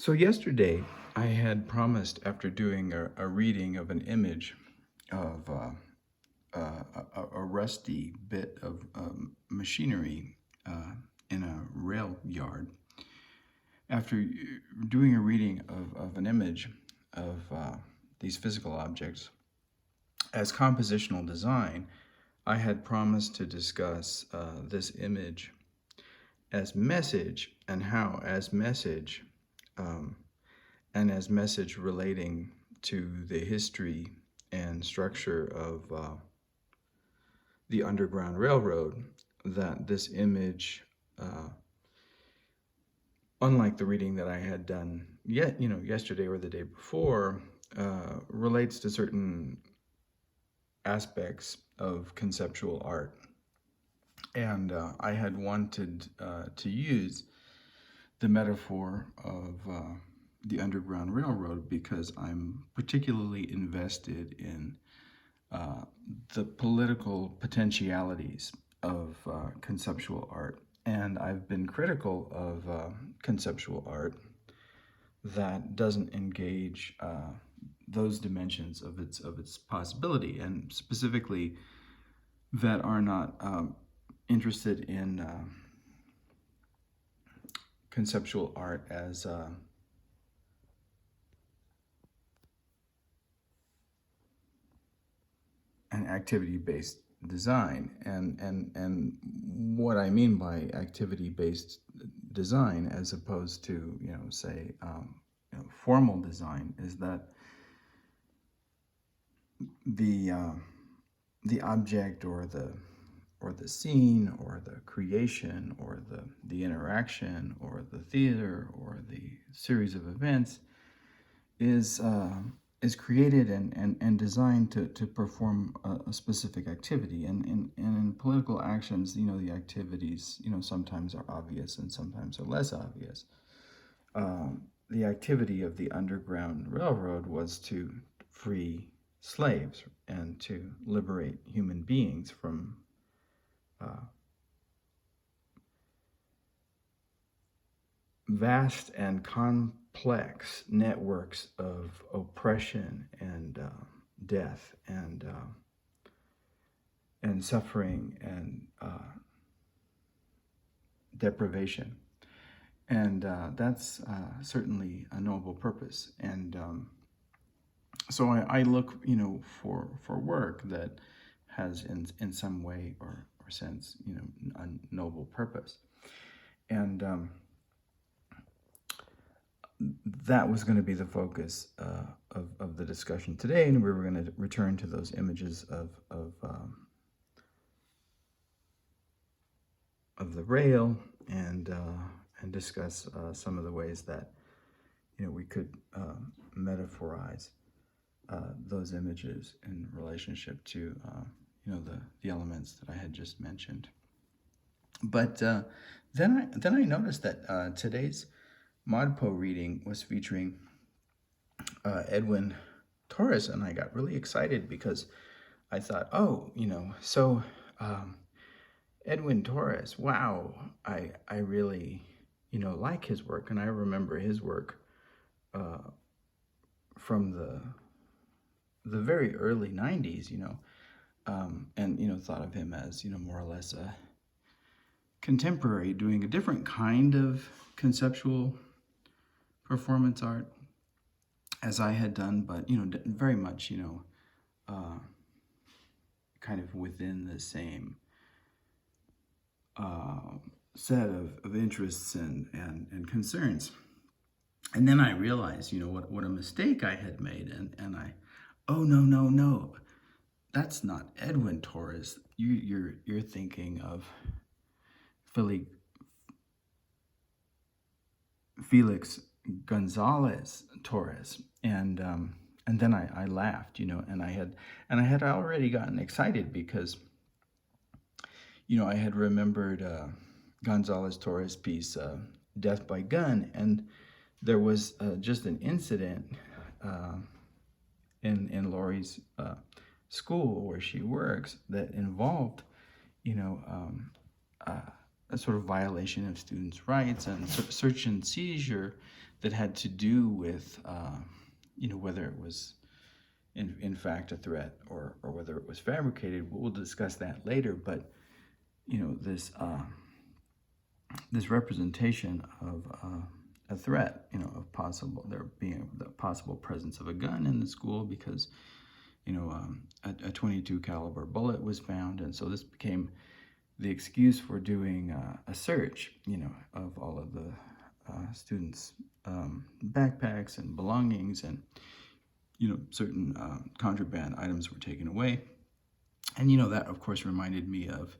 So yesterday, I had promised, after doing a reading of an image of a rusty bit of machinery in a rail yard, after doing a reading of an image of these physical objects as compositional design, I had promised to discuss this image as message and how, as message, and as message relating to the history and structure of the Underground Railroad, that this image, unlike the reading that I had done yesterday or the day before, relates to certain aspects of conceptual art. And I had wanted to use the metaphor of the Underground Railroad because I'm particularly invested in the political potentialities of conceptual art. And I've been critical of conceptual art that doesn't engage those dimensions of its possibility, and specifically that are not interested in conceptual art as an activity-based design. And what I mean by activity-based design, as opposed to say formal design, is that the object or the scene or the creation or the interaction or the theater or the series of events is created and designed to perform a specific activity. And in political actions, the activities, sometimes are obvious and sometimes are less obvious. The activity of the Underground Railroad was to free slaves and to liberate human beings from vast and complex networks of oppression and death and suffering and deprivation. And that's certainly a noble purpose. And so I look, for work that has in some way or sense, a noble purpose. And that was going to be the focus of the discussion today, and we were going to return to those images of the rail and discuss some of the ways that we could metaphorize those images in relationship to the elements that I had just mentioned. But then I noticed that today's ModPo reading was featuring Edwin Torres, and I got really excited because I thought, so Edwin Torres, wow, I really like his work, and I remember his work from the very early 90s, and thought of him as more or less a contemporary doing a different kind of conceptual performance art as I had done, but very much kind of within the same set of interests and concerns. And then I realized what a mistake I had made, and no, that's not Edwin Torres. You're thinking of Felix Gonzalez Torres. And then I laughed, and I had already gotten excited because I had remembered Gonzalez Torres' piece Death by Gun, and there was just an incident in Laurie's school where she works that involved a sort of violation of students' rights, and search and seizure that had to do with, whether it was in fact a threat or whether it was fabricated. We'll discuss that later, but this representation of a threat, of possible there being the possible presence of a gun in the school because a 22 caliber bullet was found, and so this became the excuse for doing a search, of all of the students' backpacks and belongings, and certain contraband items were taken away. And that of course reminded me of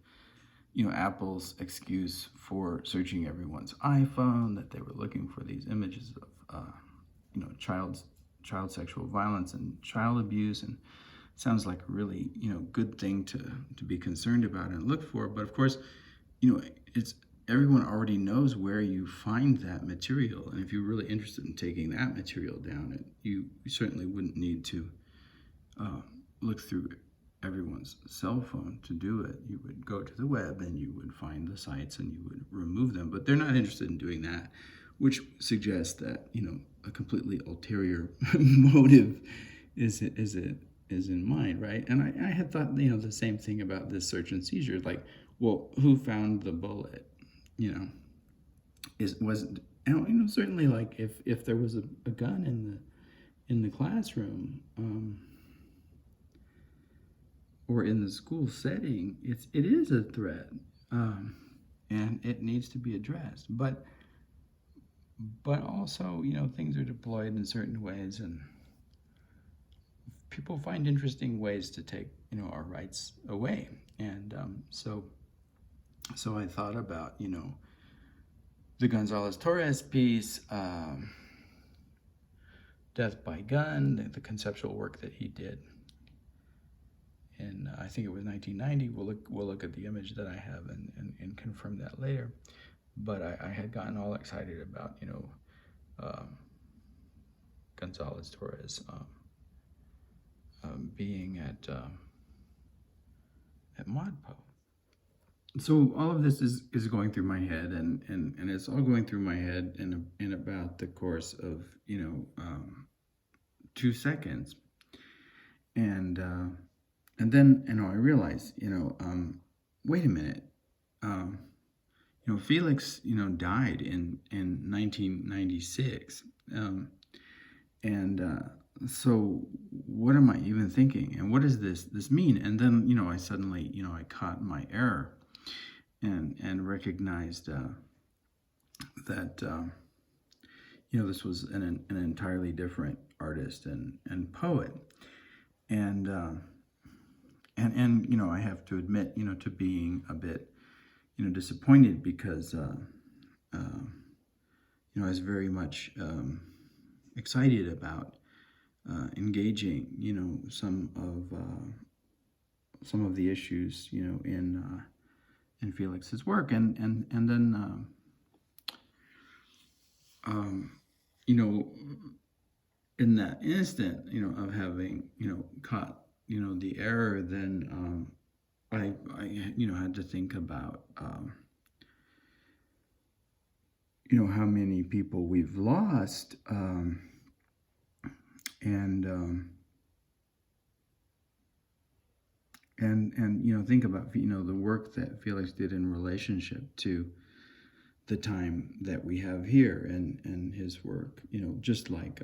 Apple's excuse for searching everyone's iPhone, that they were looking for these images of child sexual violence and child abuse. And sounds like a really good thing to be concerned about and look for. But of course, it's everyone already knows where you find that material, and if you're really interested in taking that material down, you certainly wouldn't need to look through everyone's cell phone to do it. You would go to the web and you would find the sites and you would remove them, but they're not interested in doing that, which suggests that a completely ulterior motive is in mind, right? And I had thought the same thing about this search and seizure, like, well, who found the bullet? Certainly, like if there was a gun in the classroom, or in the school setting, it is a threat, and it needs to be addressed. But also, things are deployed in certain ways, and people find interesting ways to take our rights away. And so I thought about the Gonzalez-Torres piece, Death by Gun, the conceptual work that he did. And I think it was 1990. We'll look at the image that I have and confirm that later. But I had gotten all excited about Gonzalez-Torres being at ModPo. So all of this is going through my head, and it's all going through my head in about the course of 2 seconds, and then I realized wait a minute, Felix died in 1996, and so what am I even thinking, and what does this mean? And then I suddenly I caught my error and recognized that this was an entirely different artist and poet, and I have to admit to being a bit disappointed, because I was very much excited about engaging some of the issues in Felix's work, and then in that instant of having caught the error, then I had to think about how many people we've lost, and think about the work that Felix did in relationship to the time that we have here, and his work, just like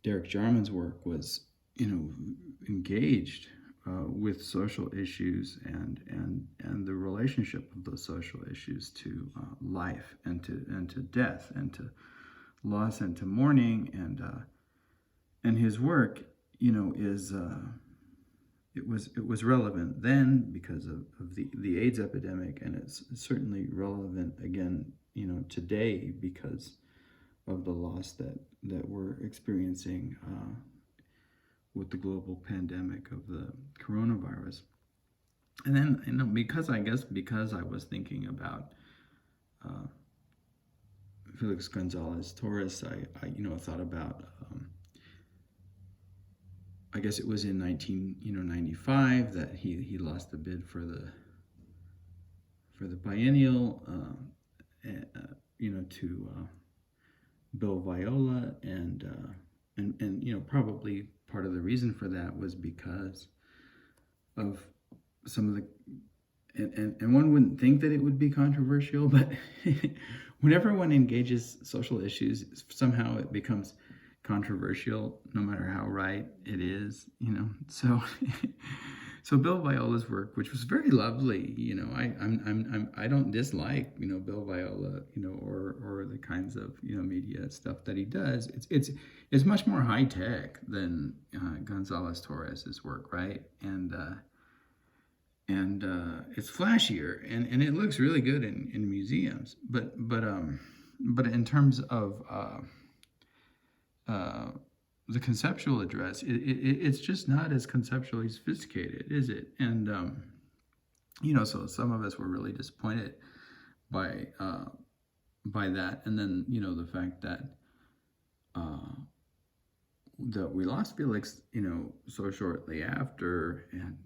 Derek Jarman's work was engaged with social issues and the relationship of those social issues to life and to death and to loss and to mourning, and his work is it was relevant then because of the AIDS epidemic, and it's certainly relevant again today because of the loss that we're experiencing with the global pandemic of the coronavirus. And then because I was thinking about Felix Gonzalez-Torres, I thought about I guess it was in 1995 that he lost the bid for for the biennial, to Bill Viola, and probably part of the reason for that was because of some of the, and one wouldn't think that it would be controversial, but whenever one engages social issues, somehow it becomes controversial, no matter how right it is, So, so Bill Viola's work, which was very lovely, I don't dislike, Bill Viola, or the kinds of media stuff that he does. It's much more high tech than Gonzalez Torres's work, right? And it's flashier, and it looks really good in museums. But in terms of the conceptual address, it's just not as conceptually sophisticated, is it? And so some of us were really disappointed by that, and then the fact that we lost Felix, so shortly after, and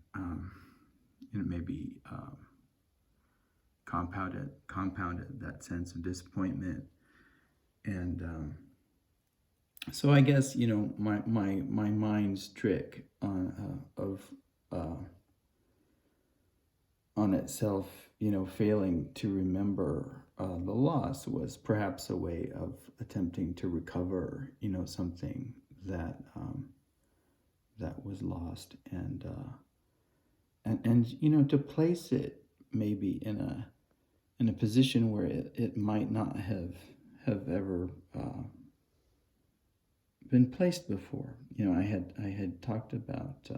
maybe compounded that sense of disappointment. And so I guess my mind's trick on itself, failing to remember the loss was perhaps a way of attempting to recover, something that was lost, and to place it maybe in a position where it might not have ever been placed before. I had talked about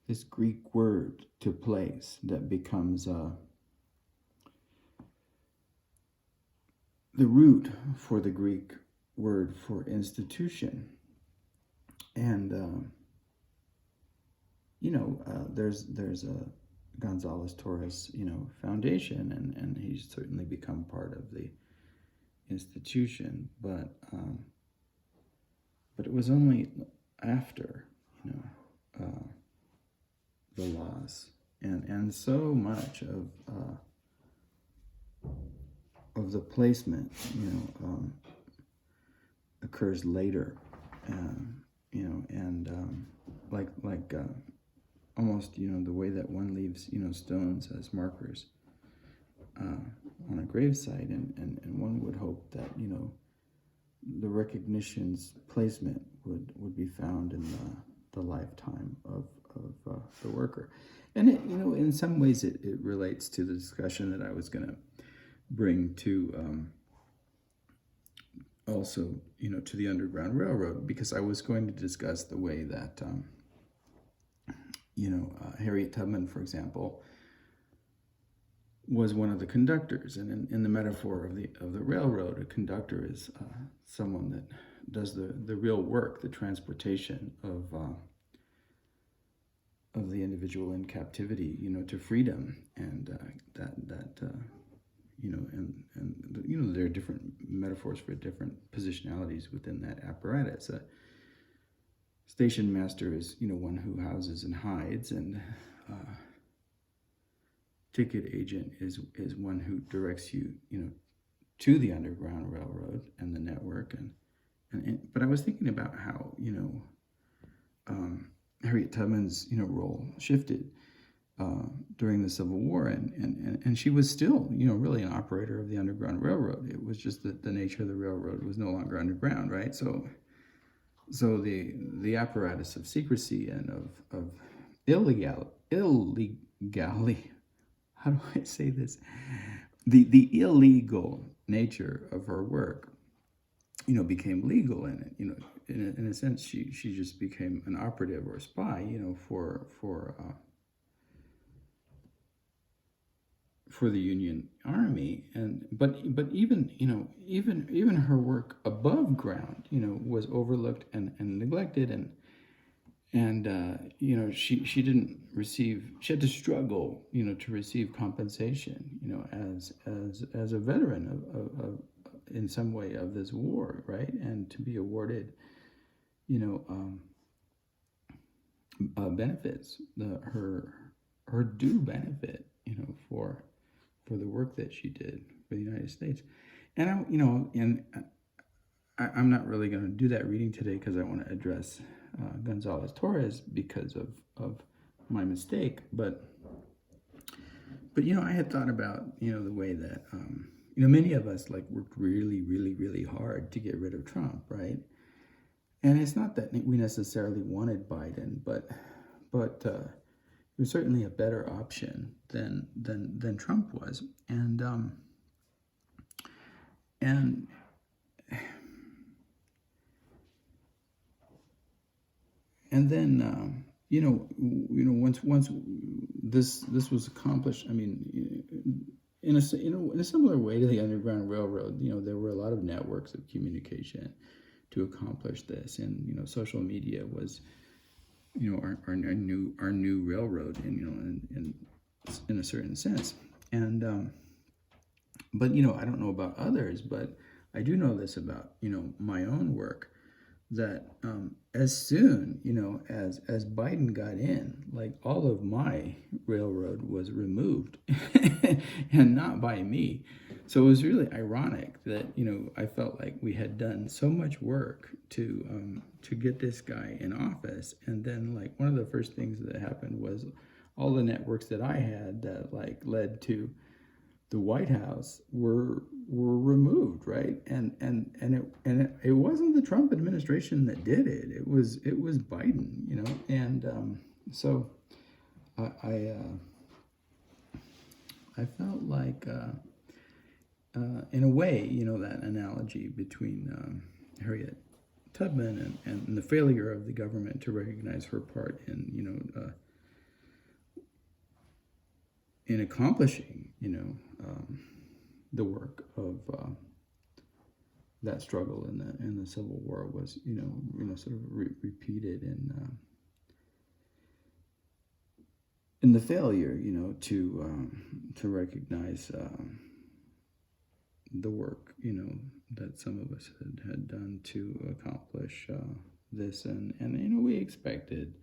this Greek word to place that becomes the root for the Greek word for institution. And there's a Gonzalez Torres foundation, and he's certainly become part of the institution, but it was only after the loss, and so much of the placement occurs later, like almost the way that one leaves stones as markers on a gravesite, and one would hope that the recognition's placement would be found in the lifetime of the worker. And it, in some ways it relates to the discussion that I was going to bring to also to the Underground Railroad, because I was going to discuss the way that Harriet Tubman, for example, was one of the conductors, and in the metaphor of the railroad, a conductor is someone that does the real work, the transportation of the individual in captivity, to freedom, and there are different metaphors for different positionalities within that apparatus. Station master is one who houses and hides, and ticket agent is one who directs you to the Underground Railroad and the network, and but I was thinking about how Harriet Tubman's role shifted during the Civil War, and she was still really an operator of the Underground Railroad. It was just that the nature of the railroad was no longer underground, right? So the apparatus of secrecy and of illegally, how do I say this? The illegal nature of her work, became legal, and in a sense, she just became an operative or a spy, for the Union Army, but even her work above ground, was overlooked and neglected, and she didn't receive. She had to struggle, to receive compensation, as a veteran of in some way of this war, right? And to be awarded, benefits, her due benefit, for the work that she did for the United States. And I'm not really going to do that reading today because I want to address Gonzalez Torres because of my mistake. But I had thought about the way that many of us worked really, really, really hard to get rid of Trump, right? And it's not that we necessarily wanted Biden, but it was certainly a better option than Trump was, and then once this was accomplished, I mean, in a similar way to the Underground Railroad, there were a lot of networks of communication to accomplish this, and social media was our new railroad, in a certain sense, and but I don't know about others, but I do know this about my own work, that as soon as Biden got in, all of my railroad was removed and not by me. So it was really ironic that I felt like we had done so much work to get this guy in office, and then one of the first things that happened was all the networks that I had that led to the White House were removed, right? And it wasn't the Trump administration that did it. It was Biden, and so I felt like in a way, that analogy between Harriet Tubman and the failure of the government to recognize her part in in accomplishing the work of that struggle in the Civil War was sort of repeated in the failure to recognize the work that some of us had done to accomplish this, and we expected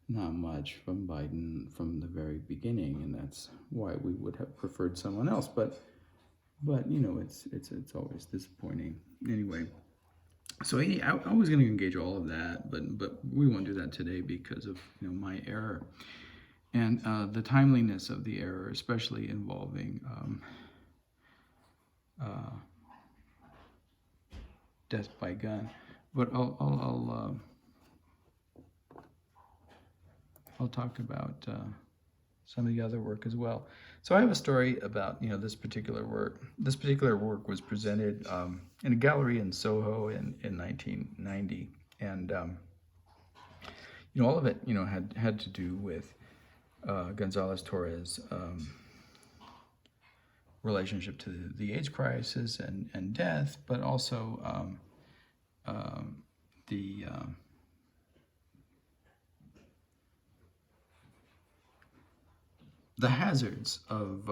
not much from Biden from the very beginning, and that's why we would have preferred someone else. But it's always disappointing anyway. So I was going to engage all of that, but we won't do that today because of my error and the timeliness of the error, especially involving death by gun. But I'll talk about some of the other work as well. So I have a story about this particular work. This particular work was presented in a gallery in Soho in 1990, and all of it had to do with Gonzalez Torres' relationship to the AIDS crisis and death, but also the hazards of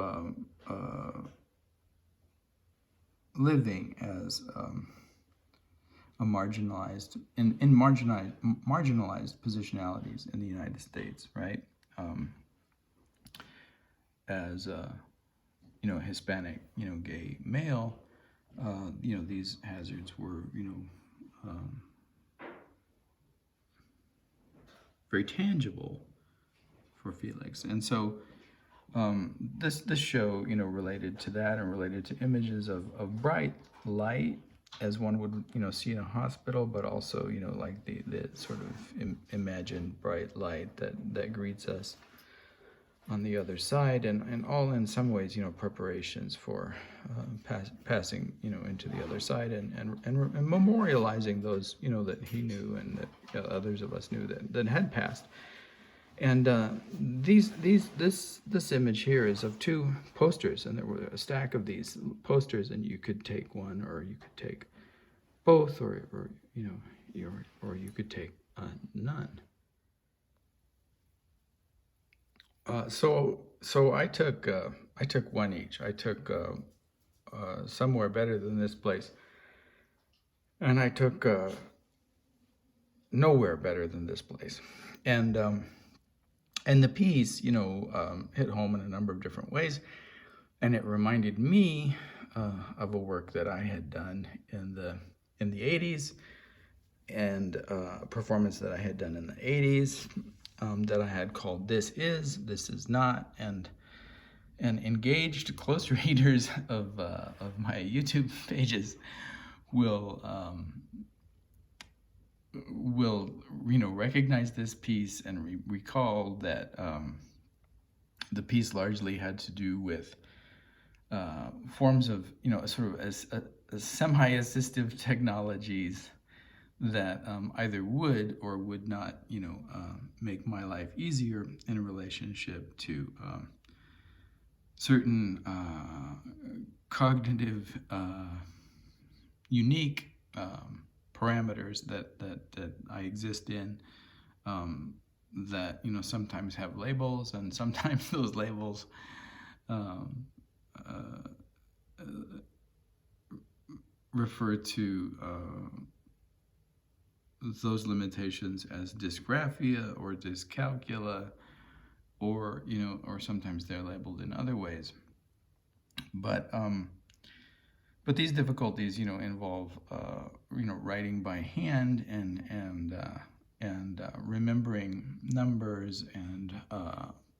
living as a marginalized positionalities in the United States, right? As a Hispanic, gay male, these hazards were very tangible for Felix, and so this show related to that and related to images of bright light as one would see in a hospital, but also like the sort of imagined bright light that greets us on the other side, and all in some ways preparations for passing into the other side, and memorializing those that he knew and that others of us knew that had passed. And this image here is of two posters, and there were a stack of these posters, and you could take one, or you could take both, or you could take none. So I took one each. I took Somewhere Better Than This Place, and I took Nowhere Better Than This Place. And and the piece, hit home in a number of different ways, and it reminded me of a work that I had done in the 80s, and a performance that I had done in the 80s, that I had called "This Is Not," and engaged close readers of my YouTube pages will recognize this piece and recall that the piece largely had to do with forms of sort of as semi-assistive technologies that either would or would not make my life easier in relationship to certain cognitive unique parameters that I exist in, that sometimes have labels, and sometimes those labels refer to those limitations as dysgraphia or dyscalculia, or sometimes they're labeled in other ways. But these difficulties involve writing by hand and remembering numbers and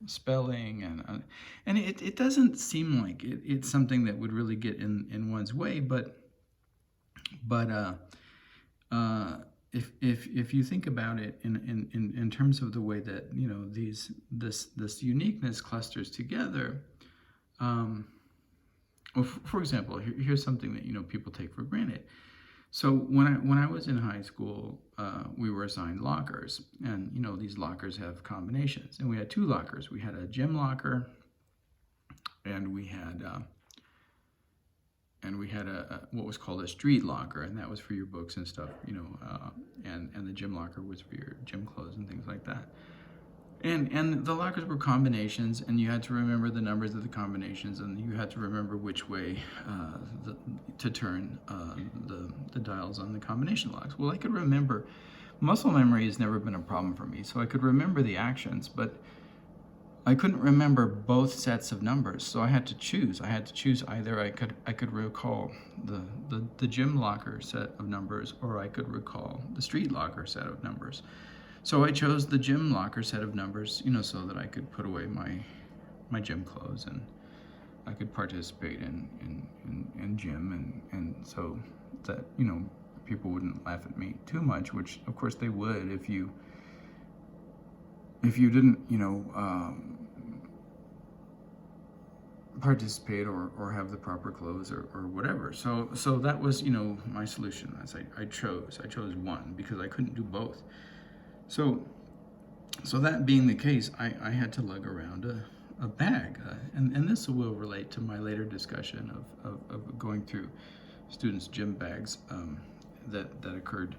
spelling, and it doesn't seem like it's something that would really get in one's way, but if you think about it in terms of the way that this uniqueness clusters together, well, for example, here's something that people take for granted. So when I was in high school, we were assigned lockers, and these lockers have combinations, and we had two lockers. We had a gym locker, and we had a what was called a street locker, and that was for your books and stuff, and the gym locker was for your gym clothes and things like that. And the lockers were combinations, and you had to remember the numbers of the combinations, and you had to remember which way to turn the dials on the combination locks. Well, I could remember. Muscle memory has never been a problem for me, so I could remember the actions, but I couldn't remember both sets of numbers, so I had to choose. Either I could recall the gym locker set of numbers, or I could recall the street locker set of numbers. So I chose the gym locker set of numbers, so that I could put away my gym clothes, and I could participate in gym, and so that people wouldn't laugh at me too much, which of course they would if you didn't participate or have the proper clothes or whatever. So that was my solution. As I chose one because I couldn't do both. So that being the case, I had to lug around a bag, and this will relate to my later discussion of going through students' gym bags that occurred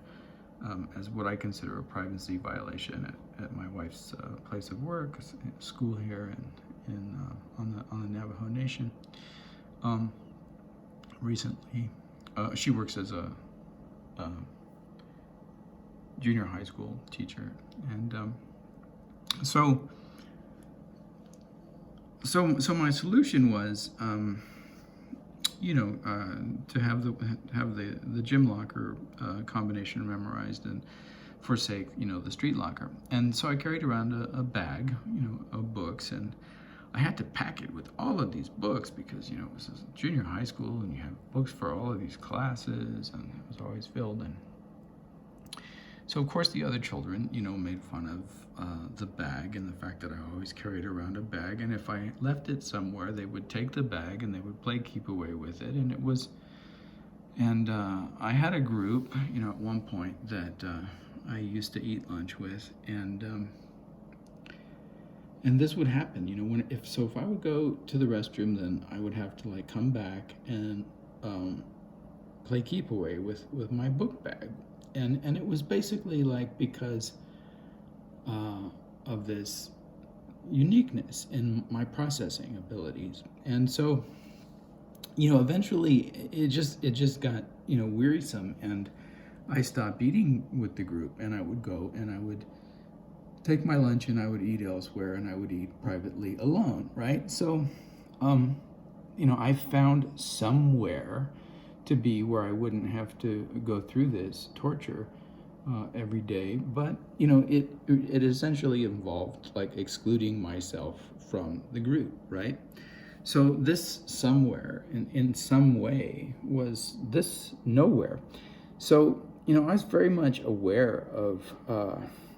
as what I consider a privacy violation at my wife's place of work, school here on the Navajo Nation. Recently, she works as a junior high school teacher, and so my solution was to have the gym locker combination memorized and forsake the street locker. And so I carried around a bag of books, and I had to pack it with all of these books because it was junior high school and you have books for all of these classes, and it was always filled. And so of course the other children made fun of the bag and the fact that I always carried around a bag, and if I left it somewhere they would take the bag and they would play keep away with it. And I had a group at one point that I used to eat lunch with, and this would happen if I would go to the restroom, then I would have to come back and play keep away with my book bag. And it was basically because of this uniqueness in my processing abilities. And so, eventually it just got, wearisome, and I stopped eating with the group, and I would go and I would take my lunch and I would eat elsewhere, and I would eat privately alone, right? So, I found somewhere to be where I wouldn't have to go through this torture every day. But it essentially involved like excluding myself from the group, right? So this somewhere, in some way, was this nowhere. So I was very much aware of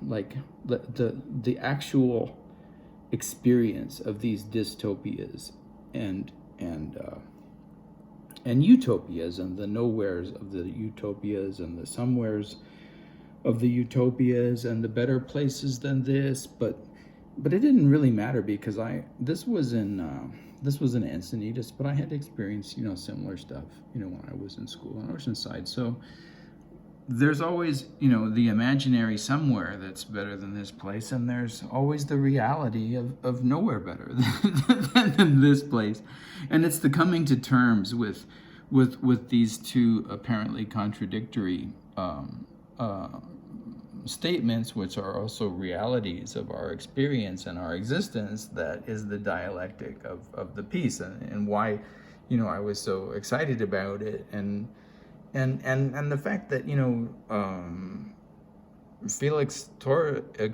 like the actual experience of these dystopias and and uh, and utopias, and the nowheres of the utopias and the somewheres of the utopias, and the better places than this. But it didn't really matter, because this was an Encinitas, but I had experienced similar stuff when I was in school on Oceanside. So there's always the imaginary somewhere that's better than this place, and there's always the reality of nowhere better than this place. And it's the coming to terms with these two apparently contradictory statements, which are also realities of our experience and our existence, that is the dialectic of the piece, and why I was so excited about it. And the fact that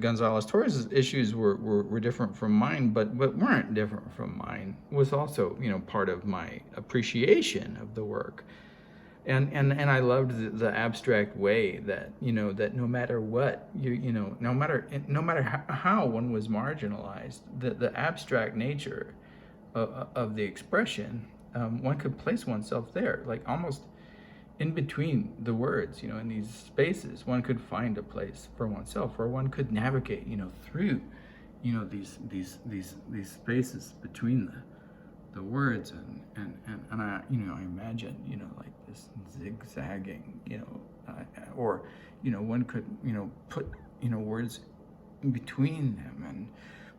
Gonzalez Torres' issues were different from mine, but weren't different from mine, was also part of my appreciation of the work. And I loved the abstract way that that no matter what no matter how one was marginalized, the abstract nature of the expression, one could place oneself there, like almost in between the words, in these spaces. One could find a place for oneself, or one could navigate through these spaces between the words, and I I imagine like this zigzagging, or one could put words in between them and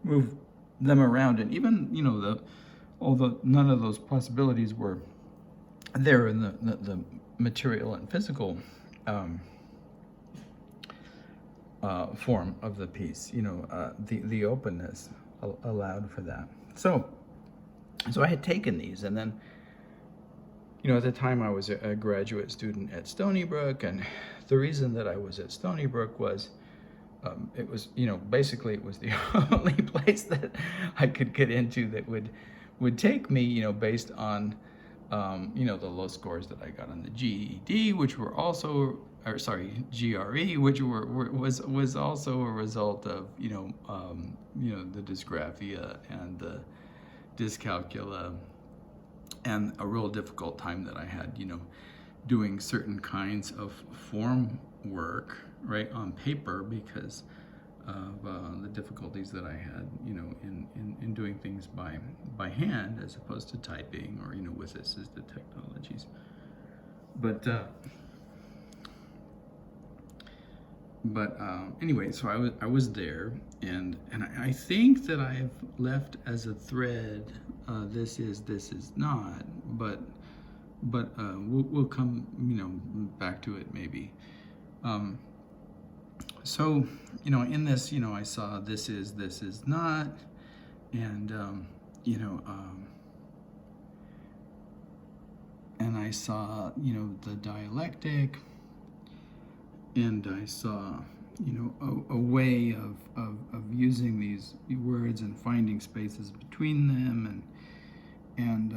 move them around, and even although none of those possibilities were there in the material and physical form of the piece, the openness allowed for that. So I had taken these, and then at the time I was a graduate student at Stony Brook, and the reason that I was at Stony Brook was it was basically it was the only place that I could get into that would take me based on the low scores that I got on the GED, which were also, or sorry, GRE, which was also a result of the dysgraphia and the dyscalculia, and a real difficult time that I had doing certain kinds of form work right on paper, because of the difficulties that I had in doing things by hand as opposed to typing, or with assisted technologies. But anyway, so I was there, and I think that I've left as a thread, this is not, but we'll come back to it maybe. So in this I saw this is not, and and I saw the dialectic, and I saw a way of using these words and finding spaces between them, and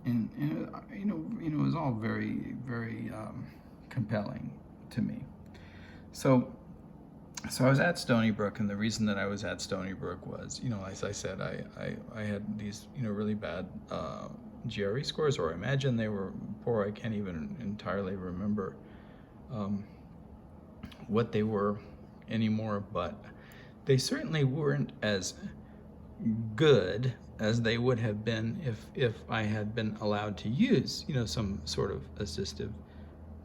it was all very, very compelling to me. So I was at Stony Brook, and the reason that I was at Stony Brook was, as I said, I had these really bad GRE scores, or I imagine they were poor. I can't even entirely remember what they were anymore, but they certainly weren't as good as they would have been if I had been allowed to use some sort of assistive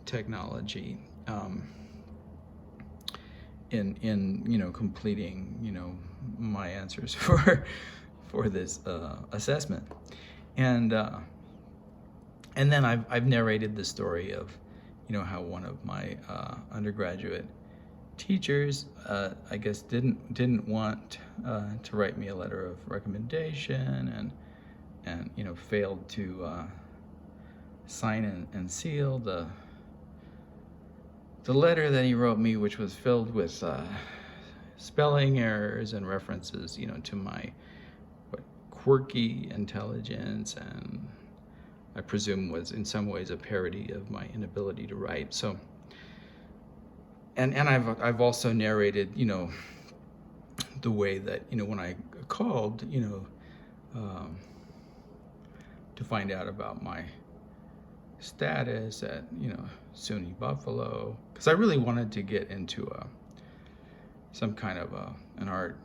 technology in completing my answers for this assessment. And then I've narrated the story of how one of my undergraduate teachers, I guess, didn't want to write me a letter of recommendation, and failed to sign and seal the letter that he wrote me, which was filled with spelling errors and references, to my quirky intelligence, and I presume was in some ways a parody of my inability to write. So, and I've also narrated, the way that, when I called, to find out about my status at, SUNY Buffalo, because I really wanted to get into some kind of an art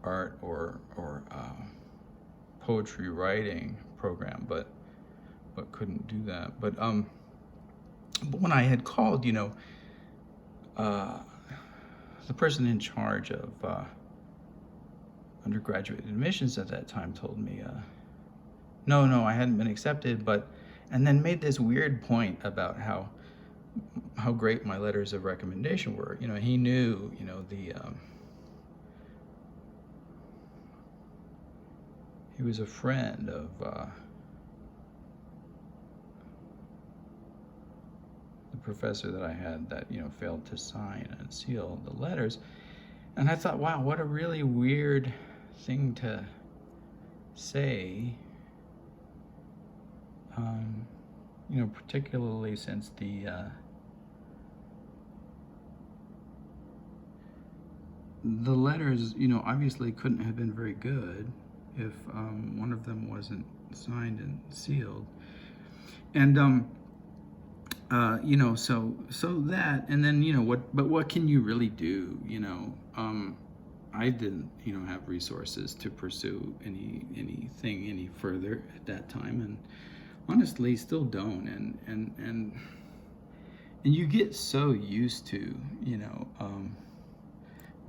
or poetry writing program, but couldn't do that. But when I had called, the person in charge of undergraduate admissions at that time told me, no, I hadn't been accepted, and then made this weird point about how great my letters of recommendation were. He knew, he was a friend of the professor that I had that, failed to sign and seal the letters. And I thought, wow, what a really weird thing to say, particularly since the letters, obviously couldn't have been very good if one of them wasn't signed and sealed. And so that, and then what can you really do? I didn't have resources to pursue anything any further at that time, and honestly still don't. And you get so used to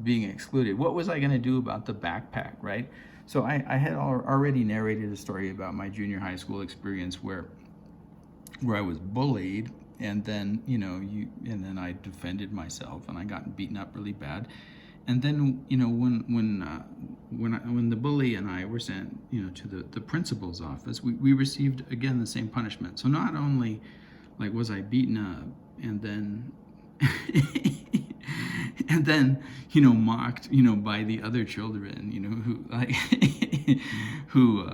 being excluded. What was I going to do about the backpack, right? So I had already narrated a story about my junior high school experience where I was bullied, and then and then I defended myself, and I got beaten up really bad. And then when the bully and I were sent to the principal's office, we received again the same punishment. So not only was I beaten up and then and then mocked by the other children who who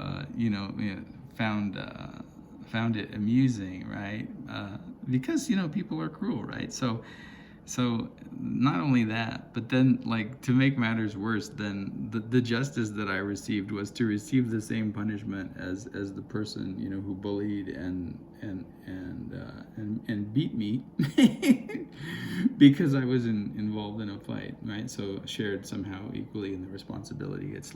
found it amusing, right? Because people are cruel, right? So not only that, but then to make matters worse, then the justice that I received was to receive the same punishment as the person who bullied and beat me because I was involved in a fight, right? So shared somehow equally in the responsibility. It's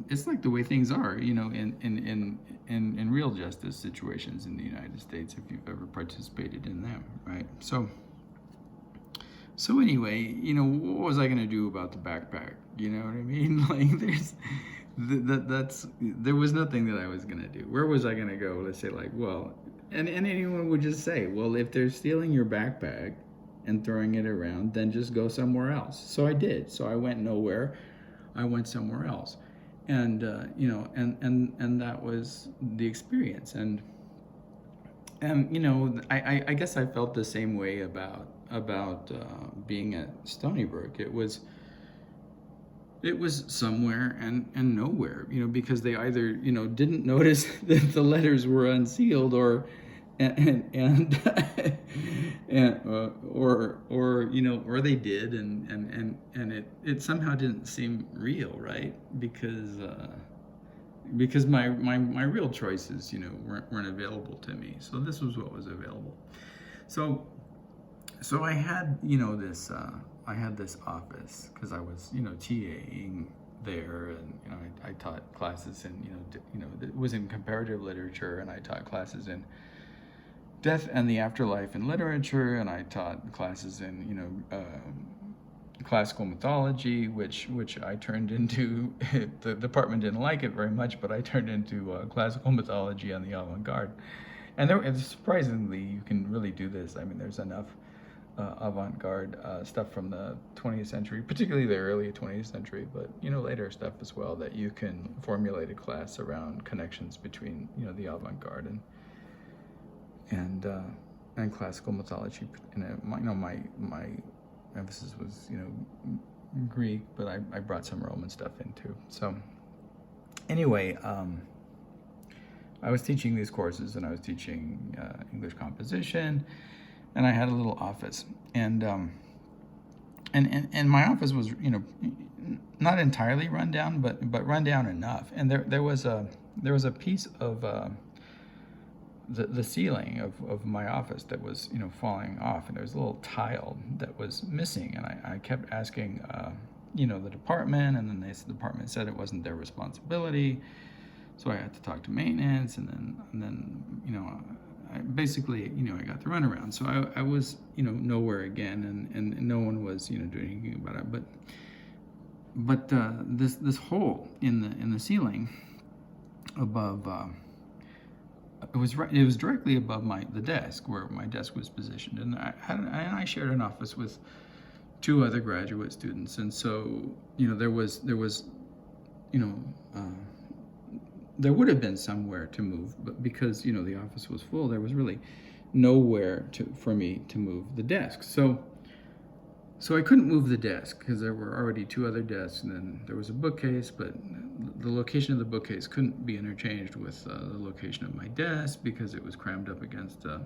it's the way things are, in real justice situations in the United States, if you've ever participated in them, right? So anyway, what was I gonna do about the backpack? You know what I mean? There was nothing that I was gonna do. Where was I gonna go? Let's say and anyone would just say, well, if they're stealing your backpack and throwing it around, then just go somewhere else. So I did. So I went nowhere. I went somewhere else. And and that was the experience. And I guess I felt the same way about being at Stony Brook. It was somewhere and nowhere, because they either didn't notice that the letters were unsealed, or or they did, and it somehow didn't seem real, right? Because my real choices weren't available to me. So this was what was available. So I had this I had this office because I was TAing there, and I taught classes in it was in comparative literature, and I taught classes in death and the afterlife in literature, and I taught classes in classical mythology, which I turned into. The department didn't like it very much, but I turned into classical mythology on the avant-garde. And surprisingly, you can really do this. I mean, there's enough avant-garde stuff from the 20th century, particularly the early 20th century, but later stuff as well, that you can formulate a class around connections between the avant-garde and classical mythology. And my emphasis was Greek, but I brought some Roman stuff in too. So anyway, I was teaching these courses, and I was teaching English composition, and I had a little office, and my office was not entirely run down, but run down enough. And there was a piece of the ceiling of my office that was falling off, and there was a little tile that was missing, and I kept asking the department, and then the department said it wasn't their responsibility. So I had to talk to maintenance, and then I basically I got the runaround. So I was nowhere again, and no one was doing anything about it. But this hole in the ceiling above, it was directly above the desk, where my desk was positioned, and I shared an office with two other graduate students, and so there would have been somewhere to move, but because the office was full, there was really nowhere for me to move the desk. So I couldn't move the desk because there were already two other desks, and then there was a bookcase, but the location of the bookcase couldn't be interchanged with the location of my desk because it was crammed up against a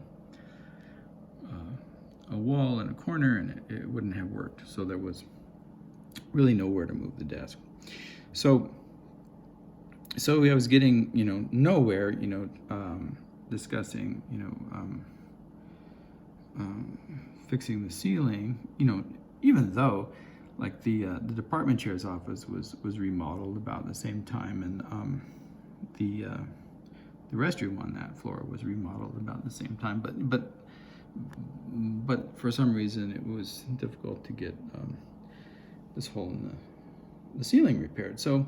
wall in a corner, and it wouldn't have worked. So there was really nowhere to move the desk. So I was getting nowhere discussing fixing the ceiling, even though like the department chair's office was remodeled about the same time, and the restroom on that floor was remodeled about the same time, but for some reason it was difficult to get this hole in the ceiling repaired. So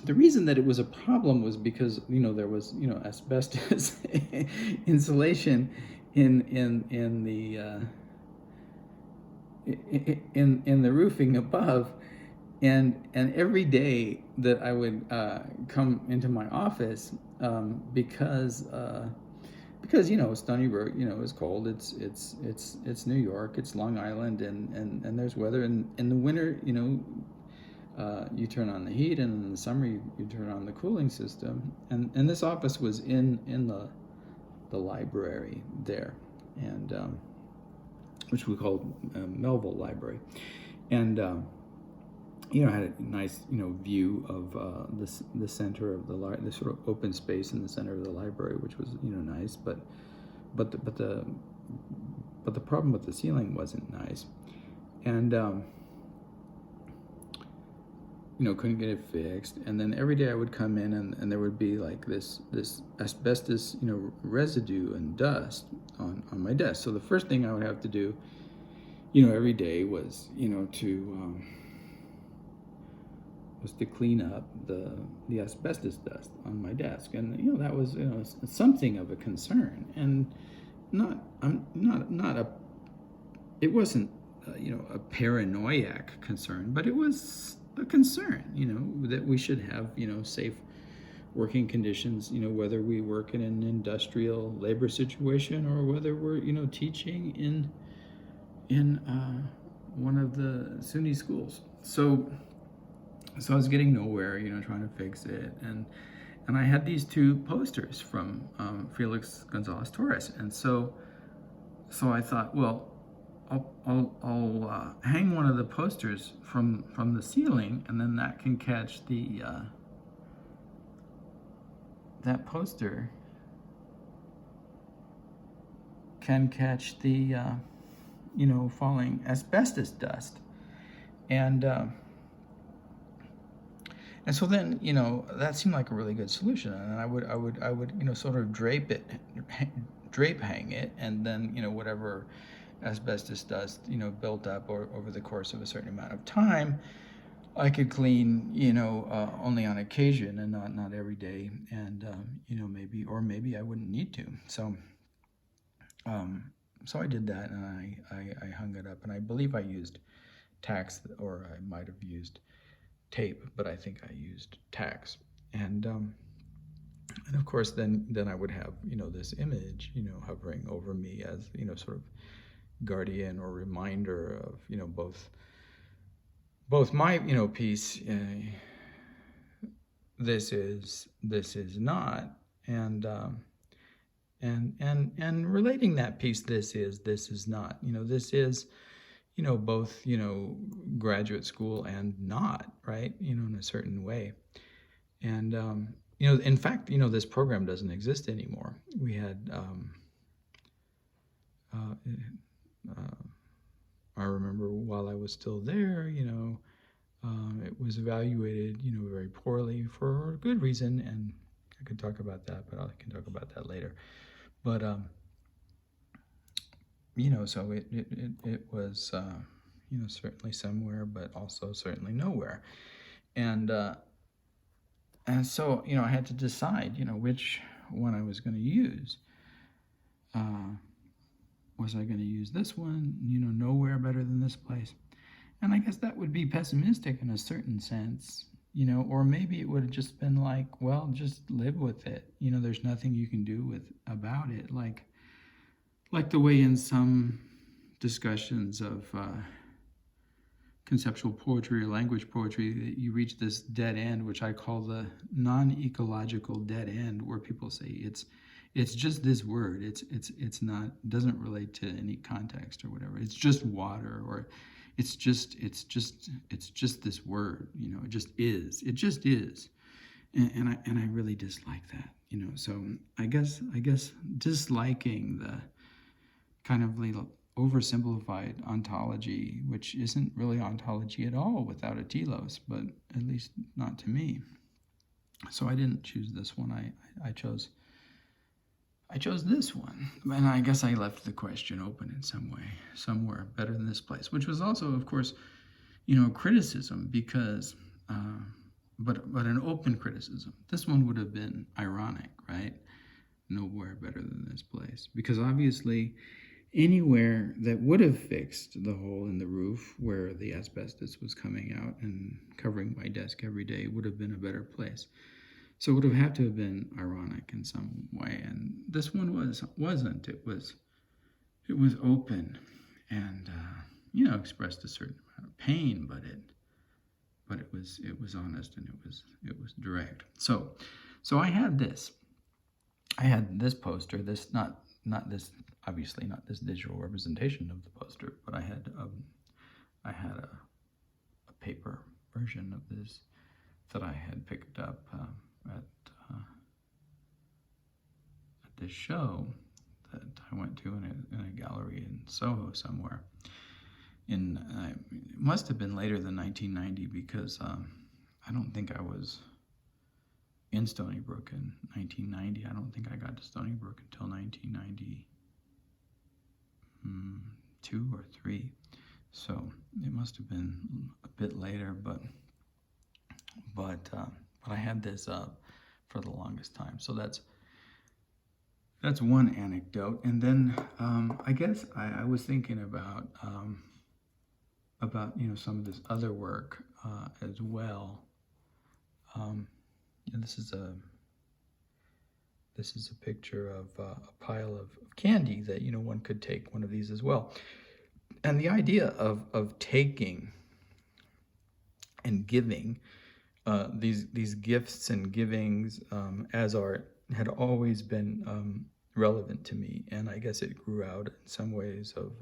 the reason that it was a problem was because there was asbestos insulation in the roofing above, and every day that I would come into my office, because Stony Brook is cold. It's New York. It's Long Island, and there's weather. And in the winter, you turn on the heat, and in the summer you turn on the cooling system. And this office was in the library there, and which we called Melville Library, and I had a nice view of the center of the sort of open space in the center of the library, which was nice, but the problem with the ceiling wasn't nice, and couldn't get it fixed. And then every day I would come in, and there would be like this asbestos, residue and dust on my desk. So the first thing I would have to do, every day was, to clean up the asbestos dust on my desk. And, that was, something of a concern, and it wasn't, a paranoiac concern, but it was a concern, that we should have, safe working conditions, whether we work in an industrial labor situation or whether we're, teaching in one of the SUNY schools. So I was getting nowhere, trying to fix it, and I had these two posters from Felix Gonzalez Torres, and so I thought, well, I'll hang one of the posters from the ceiling, and then that can catch the that poster can catch the falling asbestos dust, and so then that seemed like a really good solution, and I would sort of drape hang it, and then whatever asbestos dust, built up over the course of a certain amount of time, I could clean, only on occasion and not every day, and maybe I wouldn't need to. Um, so I did that, and I hung it up, and I believe I used tacks, or I might have used tape, but I think I used tacks, and of course then I would have this image hovering over me as sort of guardian or reminder of both my piece. This is not, and and relating that piece, this is not, this is both graduate school and not, right, in a certain way. And in fact, this program doesn't exist anymore. We had uh, uh, I remember while I was still there, it was evaluated, very poorly for good reason, and I could talk about that, but I can talk about that later. But so it was certainly somewhere, but also certainly nowhere, and so I had to decide, which one I was going to use. Was I going to use this one? Nowhere better than this place. And I guess that would be pessimistic in a certain sense, or maybe it would have just been like, well, just live with it. There's nothing you can do about it. Like the way in some discussions of conceptual poetry or language poetry that you reach this dead end, which I call the non-ecological dead end, where people say it's just this word. It's not, doesn't relate to any context or whatever. It's just water, or it's just this word. It just is. It just is. And I really dislike that. So I guess disliking the kind of oversimplified ontology, which isn't really ontology at all without a telos, but at least not to me. So I didn't choose this one. I chose this one, and I guess I left the question open in some way, somewhere better than this place, which was also, of course, criticism, because, but an open criticism. This one would have been ironic, right? Nowhere better than this place, because obviously anywhere that would have fixed the hole in the roof where the asbestos was coming out and covering my desk every day would have been a better place. So it would have had to have been ironic in some way, and this one wasn't. It was open, and expressed a certain amount of pain, but it was honest, and it was direct. So I had this poster. This not this, obviously not this digital representation of the poster, but I had a paper version of this that I had picked up at this show that I went to in a gallery in Soho somewhere. It must have been later than 1990, because I don't think I was in Stony Brook in 1990. I don't think I got to Stony Brook until 1992 or 3. So it must have been a bit later, but I had this up for the longest time. So that's one anecdote. And then I guess I was thinking about some of this other work as well. This is a picture of a pile of candy that one could take one of these as well. And the idea of taking and giving these gifts and givings as art had always been relevant to me, and I guess it grew out in some ways of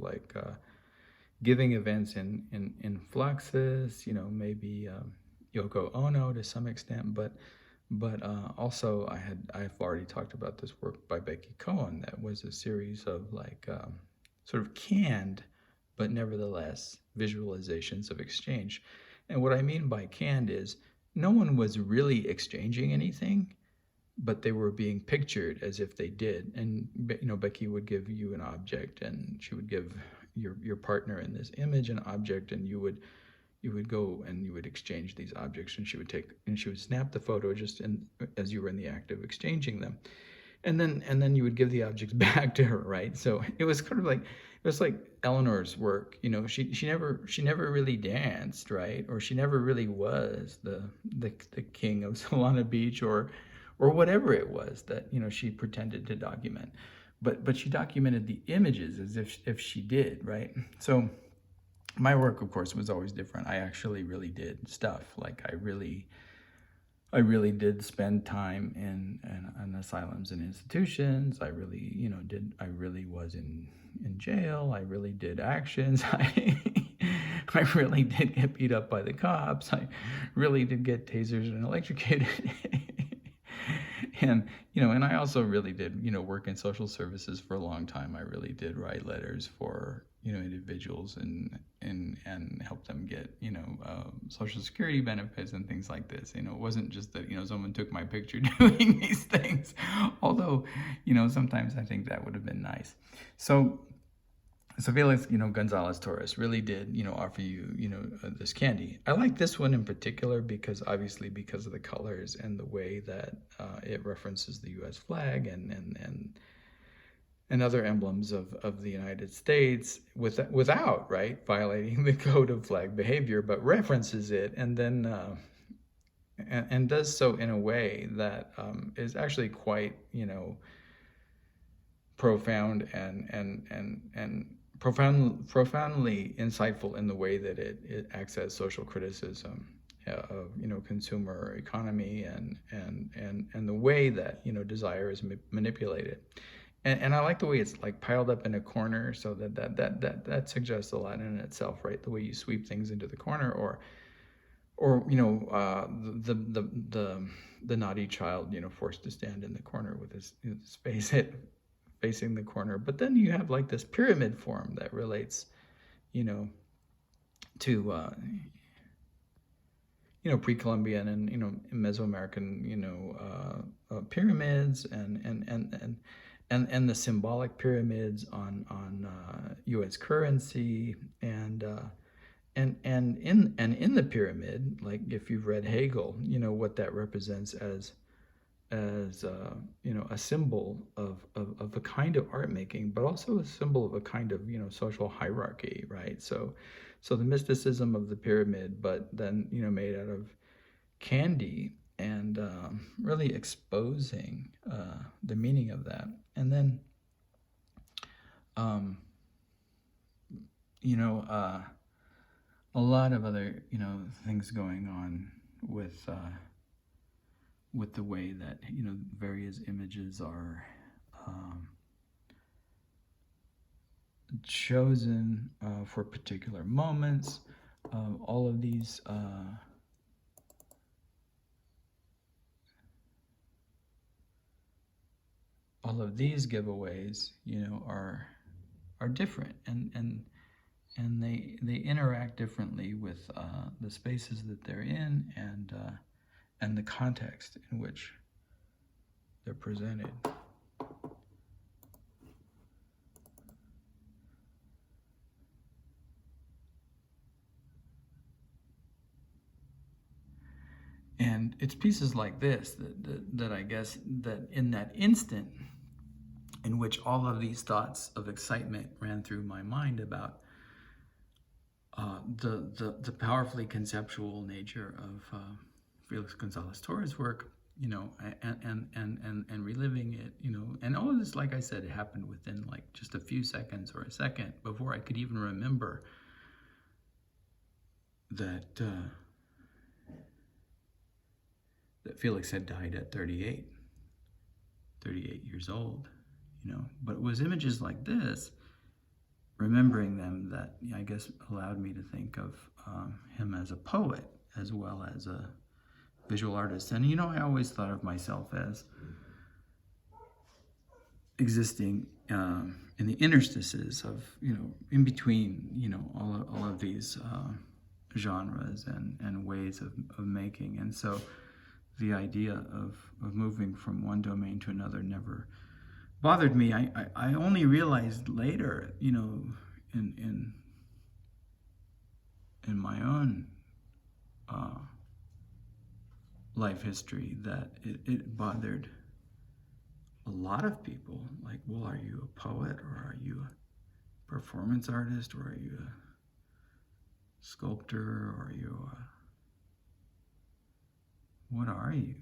giving events in Fluxus, maybe Yoko Ono to some extent, but also I've already talked about this work by Becky Cohen that was a series of sort of canned, but nevertheless visualizations of exchange. And what I mean by canned is no one was really exchanging anything, but they were being pictured as if they did. And Becky would give you an object, and she would give your partner in this image and object, and you would go and you would exchange these objects, and she would snap the photo just as you were in the act of exchanging them, and then you would give the objects back to her, right? So it was kind of like, it was like Eleanor's work. She never really danced, right? Or she never really was the king of Solana Beach, or whatever it was that she pretended to document, but she documented the images as if she did, right? So my work, of course, was always different. I actually really did stuff. Like I really did spend time in asylums and institutions. I really was in jail. I really did actions. I really did get beat up by the cops. I really did get tasers and electrocuted. And I also really did work in social services for a long time. I really did write letters for individuals and help them get social security benefits and things like this. It wasn't just that someone took my picture doing these things, although sometimes I think that would have been nice. So Felix, Gonzalez Torres really did, offer you, this candy. I like this one in particular because of the colors and the way that it references the U.S. flag and other emblems of the United States without, right, violating the code of flag behavior, but references it and then and does so in a way that is actually quite, profound and profoundly insightful in the way that it acts as social criticism of consumer economy and the way that desire is manipulated. And I like the way it's like piled up in a corner, so that suggests a lot in itself, right? The way you sweep things into the corner, or the naughty child forced to stand in the corner with his face facing the corner. But then you have like this pyramid form that relates to pre-Columbian and Mesoamerican pyramids and the symbolic pyramids on U.S. currency and in the pyramid, like if you've read Hegel, what that represents as a symbol of a kind of art making, but also a symbol of a kind of social hierarchy, right? So the mysticism of the pyramid, but then made out of candy, and really exposing the meaning of that, and then a lot of other things going on with the way that various images are chosen for particular moments. All of these giveaways are different, and they interact differently with the spaces that they're in and the context in which they're presented. And it's pieces like this that I guess that in that instant in which all of these thoughts of excitement ran through my mind about the powerfully conceptual nature of Felix Gonzalez Torres' work, and reliving it, and all of this, like I said, it happened within like just a few seconds or a second before I could even remember that Felix had died at 38 years old, but it was images like this, remembering them, that I guess allowed me to think of him as a poet as well as a visual artist. And I always thought of myself as existing in the interstices of in between all of these genres and ways of making. And so the idea of moving from one domain to another never bothered me. I only realized later, in my own life history that it bothered a lot of people. Like, well, are you a poet, or are you a performance artist, or are you a sculptor, or are you what are you?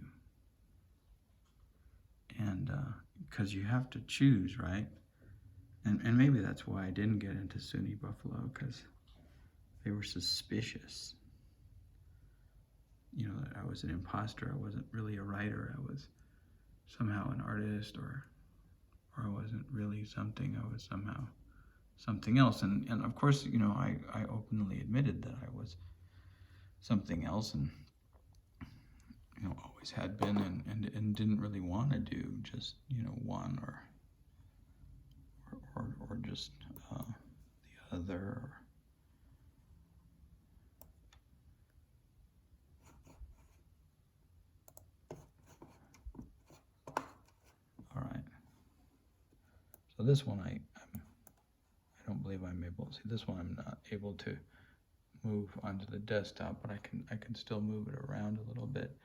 And because you have to choose, right? And maybe that's why I didn't get into SUNY Buffalo, because they were suspicious. You know, that I was an imposter. I wasn't really a writer. I was somehow an artist, or I wasn't really something. I was somehow something else. And of course, you know, I openly admitted that I was something else, and you know, always had been, and didn't really want to do just, you know, one or just the other. All right. So this one I don't believe I'm able to see. This one I'm not able to move onto the desktop, but I can still move it around a little bit.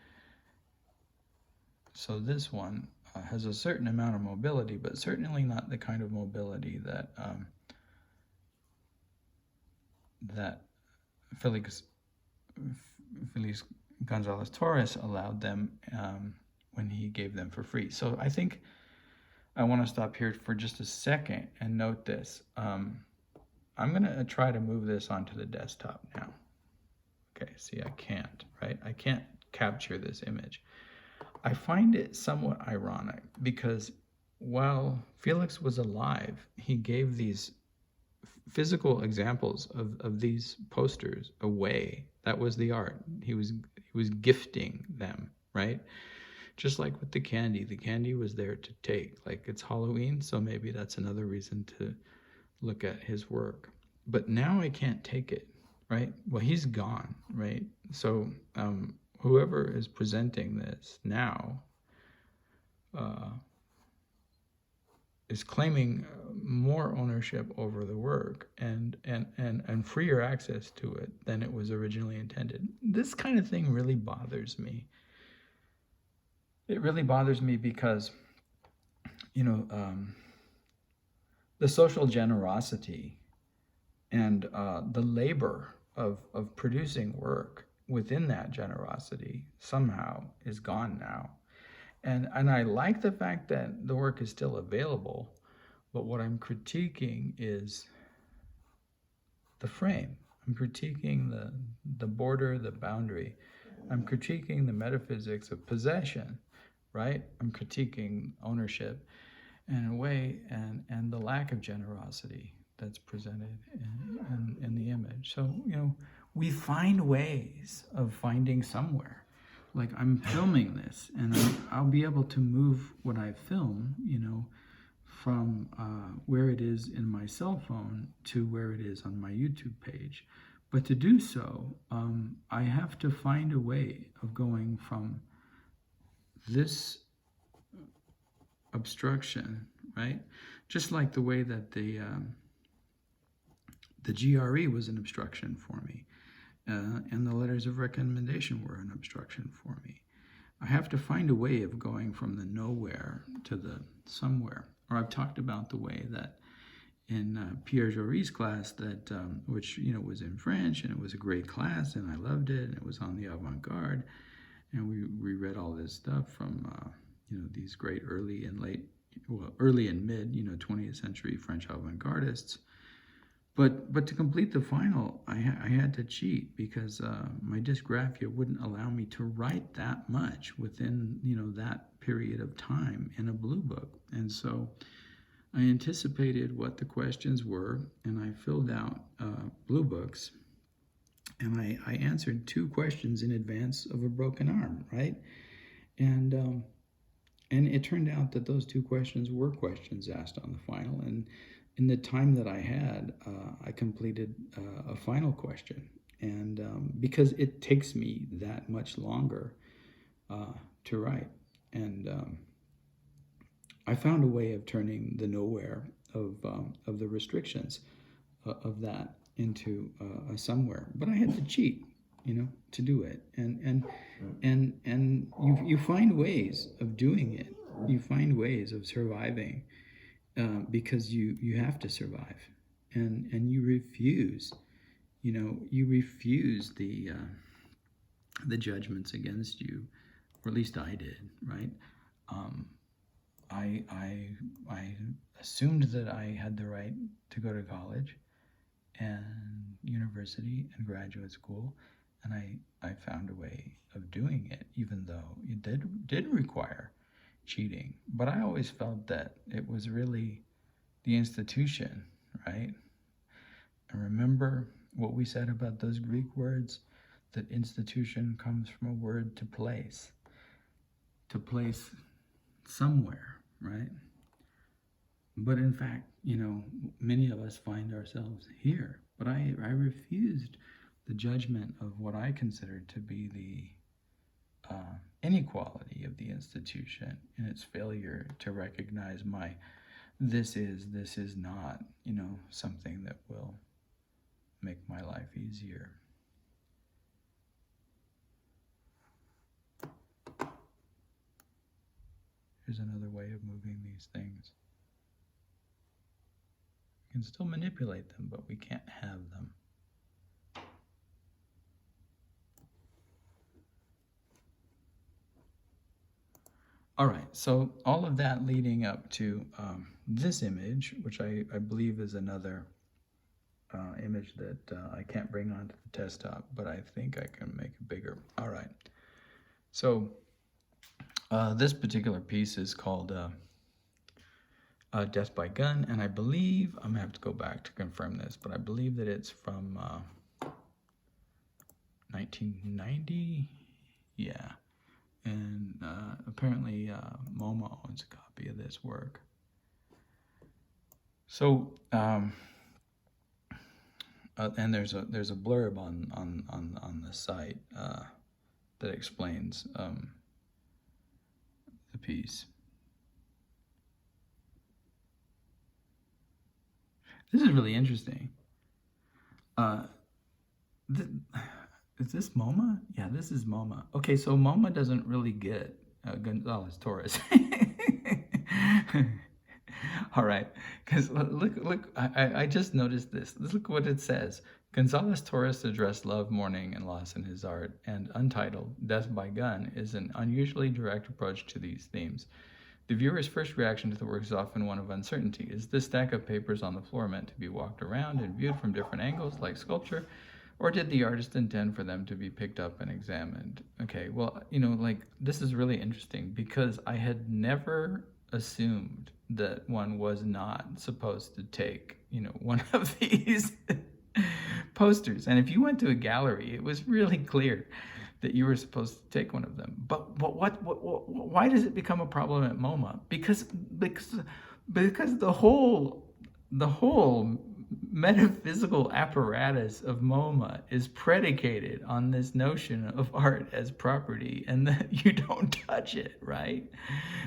So this one has a certain amount of mobility, but certainly not the kind of mobility that that Felix Gonzalez Torres allowed them when he gave them for free. So I think I want to stop here for just a second and note this. I'm going to try to move this onto the desktop now. Okay, see, I can't, right? I can't capture this image. I find it somewhat ironic because while Felix was alive, he gave these physical examples of these posters away. That was the art. He was gifting them, right? Just like with the candy was there to take. Like, it's Halloween, so maybe that's another reason to look at his work. But now I can't take it, right? Well, he's gone, right? So whoever is presenting this now is claiming more ownership over the work and freer access to it than it was originally intended. This kind of thing really bothers me. It really bothers me because, you know, the social generosity and the labor of producing work within that generosity somehow is gone now. And I like the fact that the work is still available, but what I'm critiquing is the frame. I'm critiquing the border, the boundary. I'm critiquing the metaphysics of possession, right? I'm critiquing ownership in a way, and the lack of generosity that's presented in the image. So, you know, we find ways of finding somewhere. Like, I'm filming this, and I'll be able to move what I film, you know, from where it is in my cell phone to where it is on my YouTube page. But to do so, I have to find a way of going from this obstruction, right? Just like the way that the GRE was an obstruction for me. And the letters of recommendation were an obstruction for me. I have to find a way of going from the nowhere to the somewhere. Or I've talked about the way that in Pierre Jory's class, that which, you know, was in French, and it was a great class, and I loved it, and it was on the avant-garde, and we read all this stuff from you know, these great early and mid, you know, 20th century French avant-gardists. But to complete the final, I had to cheat because my dysgraphia wouldn't allow me to write that much within, you know, that period of time in a blue book. And so I anticipated what the questions were, and I filled out blue books, and I answered 2 questions in advance of a broken arm, right? And it turned out that those 2 questions were questions asked on the final, and in the time that I had, I completed a final question. And because it takes me that much longer to write. And I found a way of turning the nowhere of the restrictions of that into somewhere, but I had to cheat, to do it. And you find ways of doing it. You find ways of surviving because you have to survive, and you refuse. You refuse the judgments against you, or at least I did, right? I assumed that I had the right to go to college and university and graduate school, and I found a way of doing it, even though it did require cheating. But I always felt that it was really the institution, right? And remember what we said about those Greek words, that institution comes from a word to place somewhere, right? But in fact, many of us find ourselves here. But I refused the judgment of what I considered to be the inequality of the institution in its failure to recognize this is not, something that will make my life easier. Here's another way of moving these things. We can still manipulate them, but we can't have them. All right, so all of that leading up to this image, which I believe is another image that I can't bring onto the desktop, but I think I can make it bigger. All right, so this particular piece is called Death by Gun, and I believe, I'm gonna have to go back to confirm this, but I believe that it's from 1990, yeah. And apparently MoMA owns a copy of this work. So, and there's a blurb on the site that explains the piece. This is really interesting. Is this MoMA? Yeah, this is MoMA. Okay, so MoMA doesn't really get Gonzalez Torres. All right, because look, I just noticed this. Look what it says. Gonzalez Torres addressed love, mourning, and loss in his art, and Untitled, Death by Gun, is an unusually direct approach to these themes. The viewer's first reaction to the work is often one of uncertainty. Is this stack of papers on the floor meant to be walked around and viewed from different angles, like sculpture? Or did the artist intend for them to be picked up and examined? Okay, well, this is really interesting because I had never assumed that one was not supposed to take, one of these posters. And if you went to a gallery, it was really clear that you were supposed to take one of them. But why does it become a problem at MoMA? Because the whole metaphysical apparatus of MoMA is predicated on this notion of art as property and that you don't touch it, right?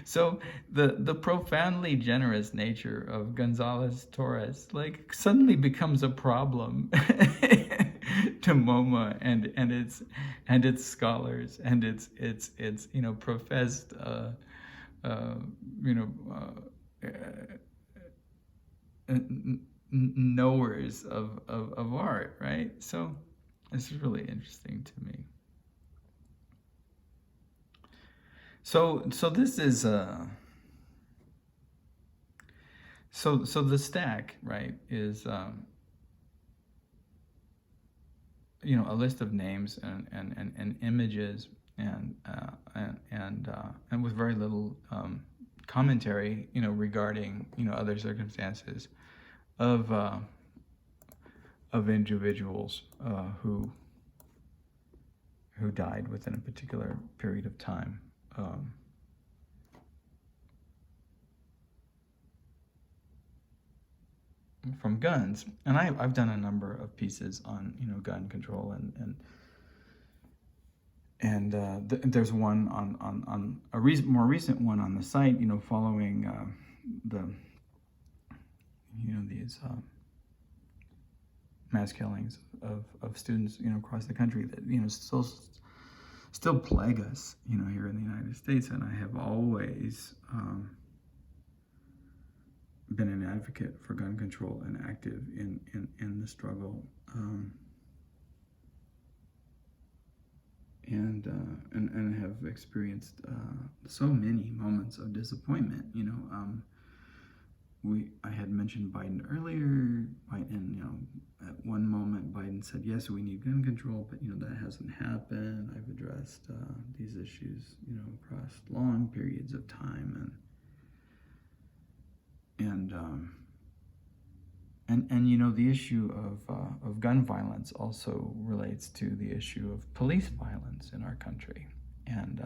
So the profoundly generous nature of Gonzalez Torres suddenly becomes a problem to MoMA and its scholars and its professed knowers of art, right? So this is really interesting to me. So this is so the stack, right, is a list of names and images and with very little commentary, regarding other circumstances of individuals who died within a particular period of time. From guns, and I've done a number of pieces on gun control and there's one on a more recent one on the site, following the these mass killings of students, across the country that, still plague us, here in the United States. And I have always been an advocate for gun control and active in the struggle. And have experienced so many moments of disappointment. I had mentioned Biden earlier, and at one moment Biden said, yes, we need gun control, but that hasn't happened. I've addressed these issues across long periods of time, and the issue of gun violence also relates to the issue of police violence in our country, and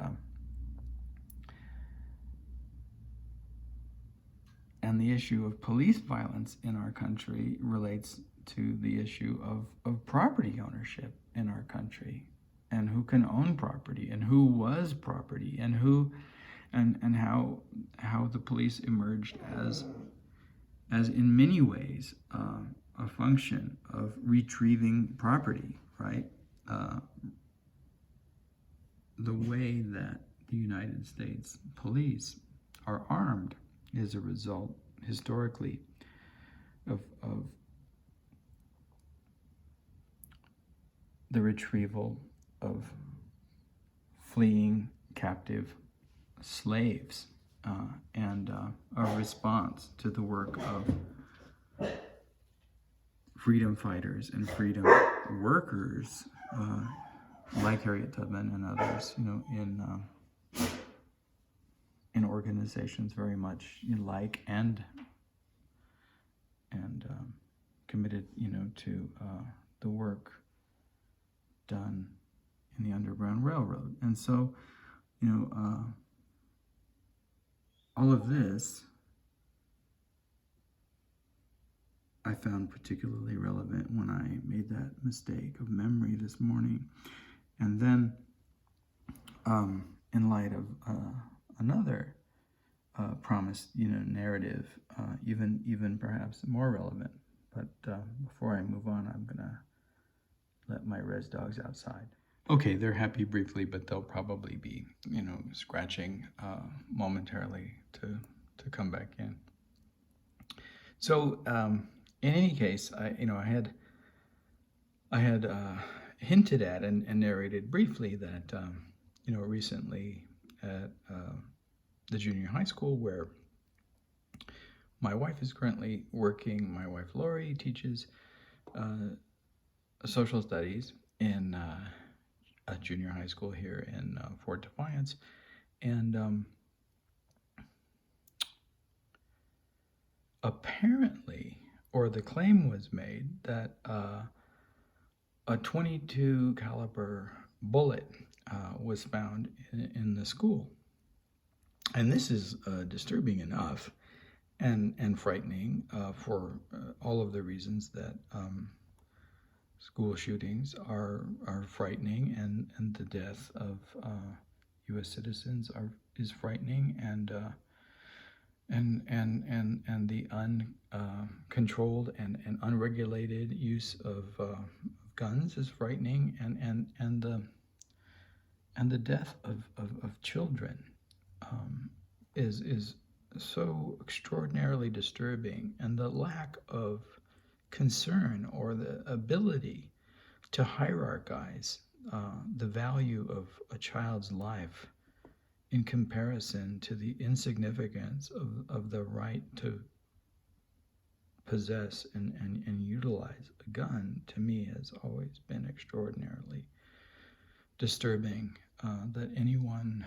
the issue of police violence in our country relates to the issue of property ownership in our country, and who can own property, and who was property, and how the police emerged as in many ways a function of retrieving property, right? The way that the United States police are armed is a result, historically, of the retrieval of fleeing captive slaves, and a response to the work of freedom fighters and freedom workers, like Harriet Tubman and others, in organizations very much like and committed, to the work done in the Underground Railroad. And so, all of this I found particularly relevant when I made that mistake of memory this morning. And then, in light of another promised, narrative, even perhaps more relevant. But before I move on, I'm gonna let my res dogs outside. Okay, they're happy briefly, but they'll probably be, scratching momentarily to come back in. So, in any case, I had hinted at and narrated briefly that, recently at the junior high school where my wife is currently working, my wife Lori teaches social studies in a junior high school here in Fort Defiance, and apparently, or the claim was made that a .22 caliber bullet was found in the school, and this is disturbing enough and frightening for all of the reasons that school shootings are frightening, and the death of U.S. citizens is frightening, and the uncontrolled and unregulated use of guns is frightening, and the death of children is so extraordinarily disturbing, and the lack of concern or the ability to hierarchize the value of a child's life in comparison to the insignificance of the right to possess and utilize a gun, to me has always been extraordinarily disturbing, that anyone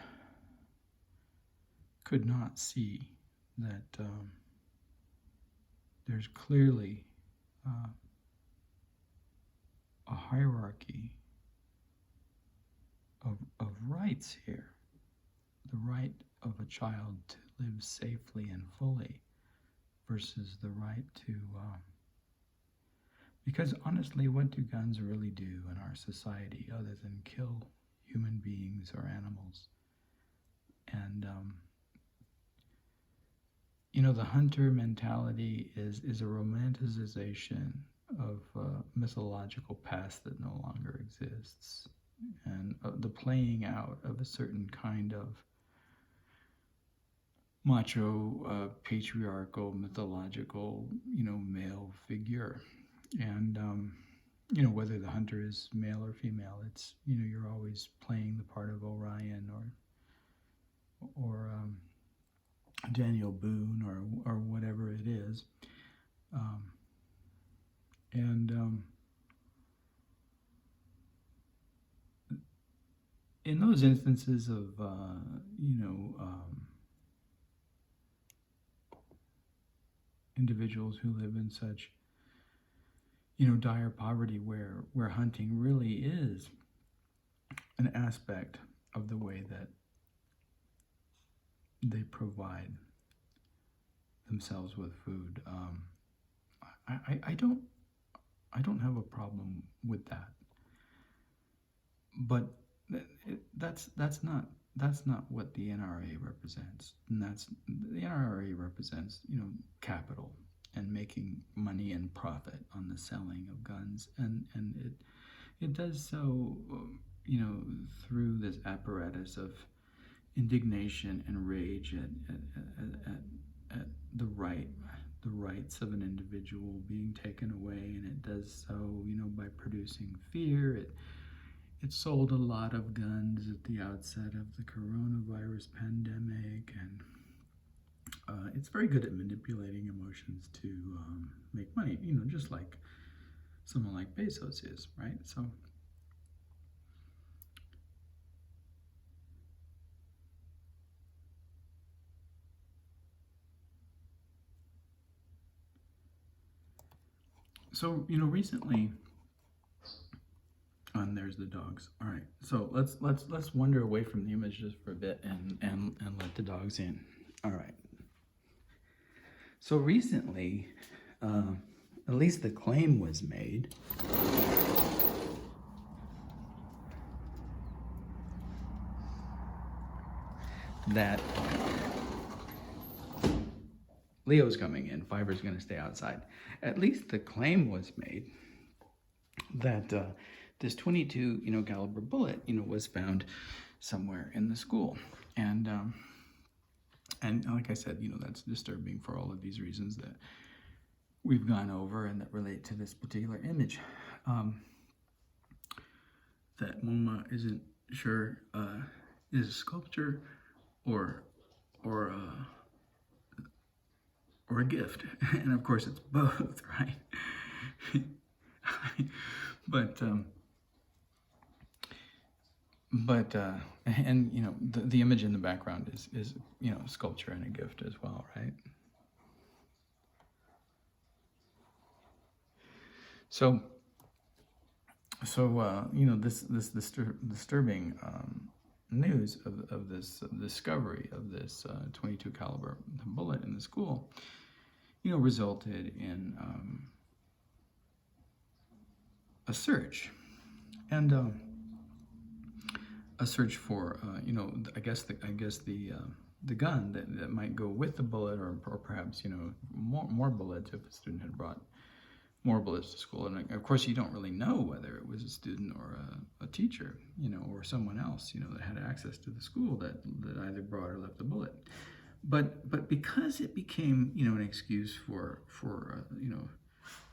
could not see that there's clearly a hierarchy of rights here. The right of a child to live safely and fully versus the right to, because honestly, what do guns really do in our society other than kill human beings or animals? And, the hunter mentality is a romanticization mythological past that no longer exists, and the playing out of a certain kind of macho, patriarchal, mythological, male figure. And, whether the hunter is male or female, it's, you're always playing the part of Orion or Daniel Boone or whatever it is. And in those instances of, individuals who live in such, dire poverty where hunting really is an aspect of the way that they provide themselves with food. I don't have a problem with that, but that's not what the NRA represents. And the NRA represents, capital and making money and profit on the selling of guns, and it does so, through this apparatus of indignation and rage at the rights of an individual being taken away, and it does so, by producing fear. It sold a lot of guns at the outset of the coronavirus pandemic, and it's very good at manipulating emotions to make money, just like someone like Bezos is, right? So, recently, and there's the dogs. All right, so let's wander away from the image just for a bit and let the dogs in. All right. So recently, at least the claim was made that Leo's coming in, Fiver's going to stay outside. At least the claim was made that this 22, caliber bullet, was found somewhere in the school, and like I said, that's disturbing for all of these reasons that we've gone over and that relate to this particular image. That MoMA isn't sure is a sculpture or a gift, and of course it's both, right? but and the image in the background is sculpture and a gift as well, right? So this disturbing news of this discovery of this 22 caliber bullet in the school, resulted in a search, and a search for I guess the gun that might go with the bullet, or perhaps more bullets if a student had brought more bullets to school. And of course you don't really know whether it was a student or a teacher, or someone else, that had access to the school that either brought or left the bullet. But because it became, an excuse for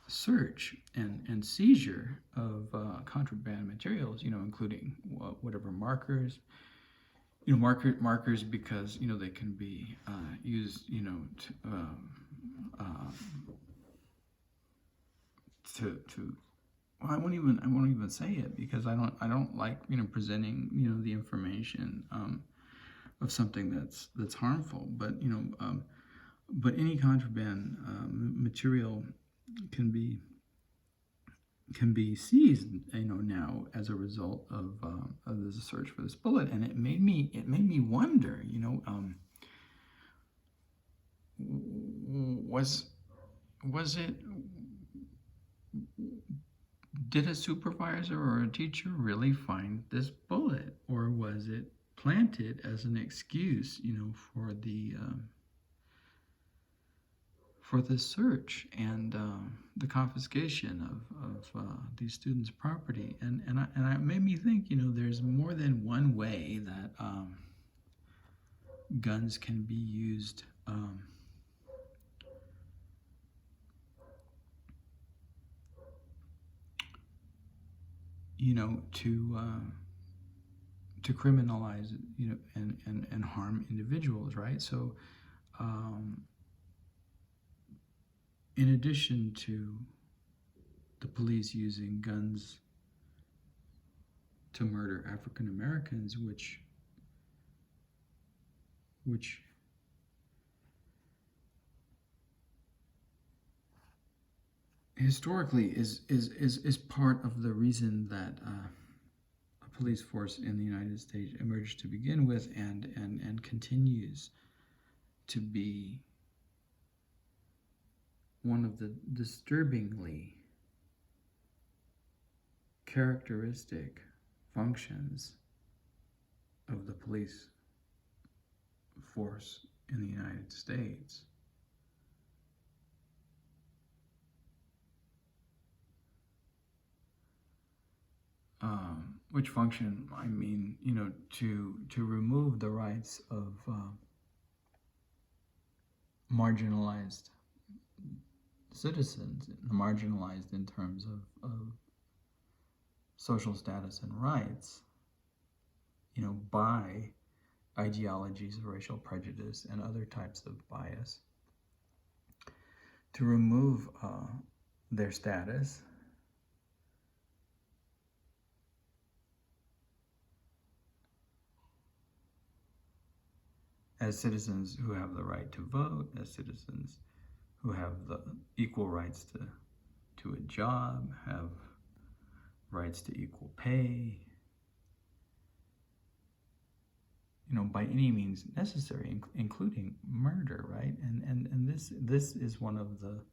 search and seizure of contraband materials, including whatever markers, markers because they can be used, to well, I won't even say it, because I don't like presenting the information of something that's harmful, but but any contraband material can be seized now as a result of the search for this bullet. And it made me wonder, was it, did a supervisor or a teacher really find this bullet, or was it planted as an excuse, for for the search and the confiscation of these students' property, and it made me think. There's more than one way that guns can be used. To criminalize, and harm individuals, right? So, in addition to the police using guns to murder African Americans, which historically is part of the reason that a police force in the United States emerged to begin with, and continues to be one of the disturbingly characteristic functions of the police force in the United States. Which function, I mean, to remove the rights of marginalized citizens, marginalized in terms of social status and rights, by ideologies of racial prejudice and other types of bias, to remove their status as citizens who have the right to vote, as citizens who have the equal rights to a job, have rights to equal pay, by any means necessary, including murder, right? And this is one of the,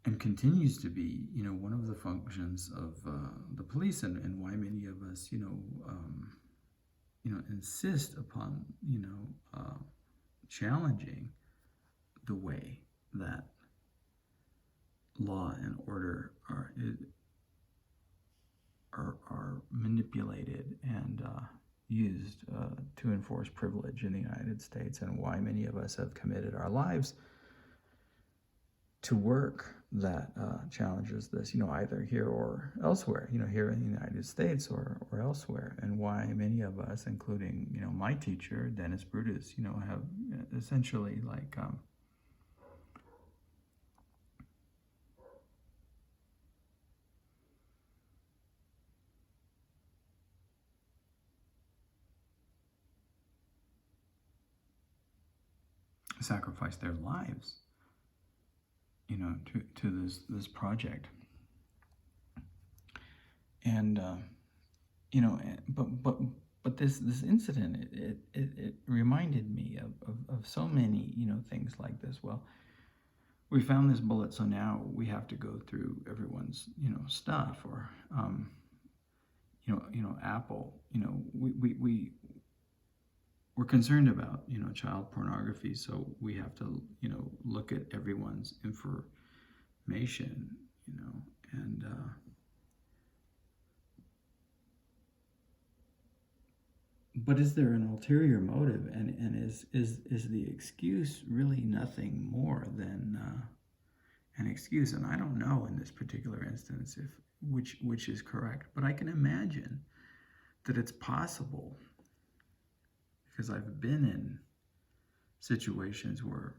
and continues to be, one of the functions of the police, and why many of us, insist upon, challenging the way that law and order are manipulated and used to enforce privilege in the United States, and why many of us have committed our lives to work that challenges this, either here or elsewhere, here in the United States or elsewhere, and why many of us, including, my teacher, Dennis Brutus, have essentially sacrificed their lives, to this project. And but this incident, it reminded me of so many things like this. Well, we found this bullet, so now we have to go through everyone's stuff, or Apple, we're concerned about child pornography, so we have to look at everyone's information, and but is there an ulterior motive, and is the excuse really nothing more than an excuse? And I don't know in this particular instance if which is correct, but I can imagine that it's possible, because I've been in situations where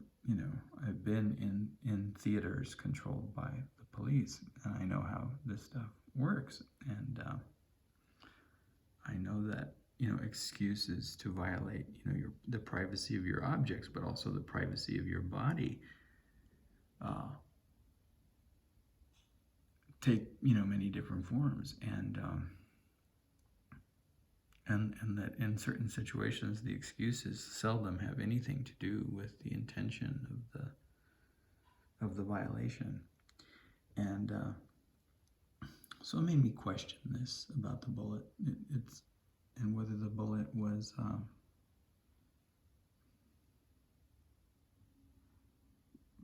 I've been in theaters controlled by the police, and I know how this stuff works, and I know that excuses to violate the privacy of your objects, but also the privacy of your body, take many different forms, and that in certain situations the excuses seldom have anything to do with the intention of the violation. And so it made me question this about the bullet. It's and whether the bullet was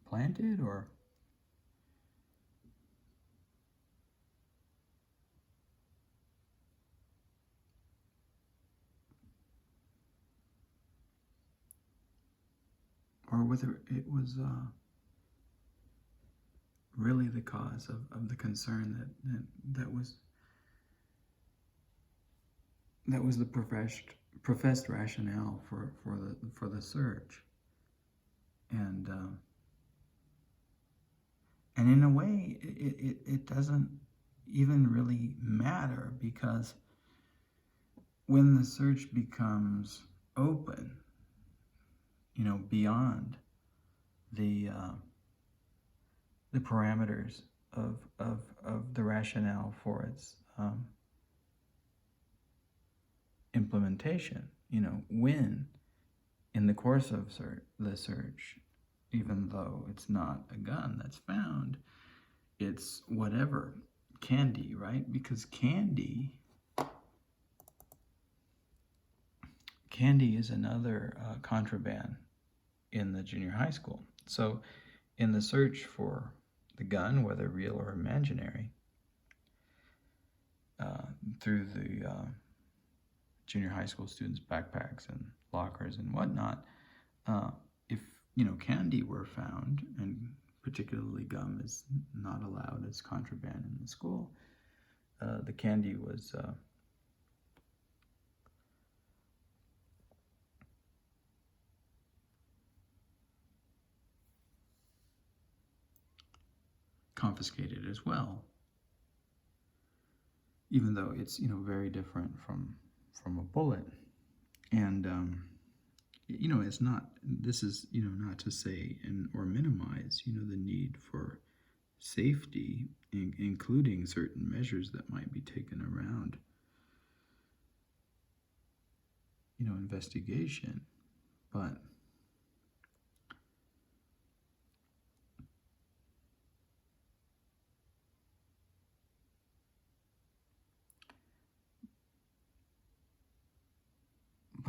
planted, or whether it was really the cause of the concern that was the professed rationale for the search. And in a way, it doesn't even really matter, because when the search becomes open, beyond the parameters of the rationale for its implementation, when in the course of the search, even though it's not a gun that's found, it's whatever, candy, right? Because candy is another contraband in the junior high school. So in the search for the gun, whether real or imaginary, through the junior high school students' backpacks and lockers and whatnot, if candy were found, and particularly gum is not allowed as contraband in the school, the candy was confiscated as well, even though it's very different from a bullet. And it's not, this is not to say or minimize the need for safety, including certain measures that might be taken around investigation, but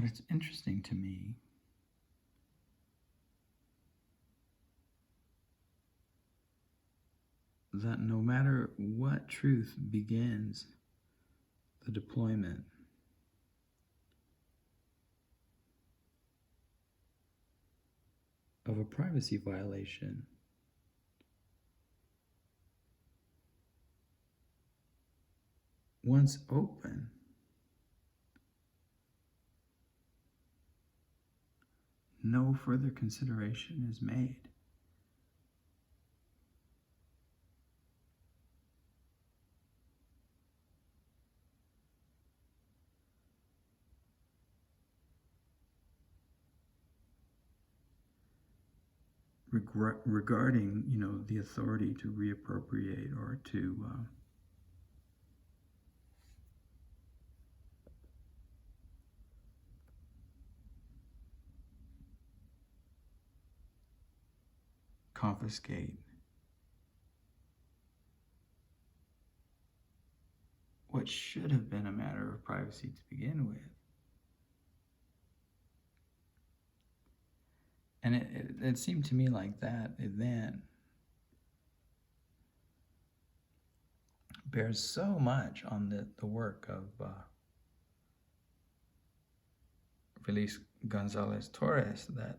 it's interesting to me that no matter what truth begins the deployment of a privacy violation, once open, no further consideration is made. Regarding the authority to reappropriate or to confiscate what should have been a matter of privacy to begin with. And it seemed to me like that then bears so much on the work of Feliz Gonzalez Torres, that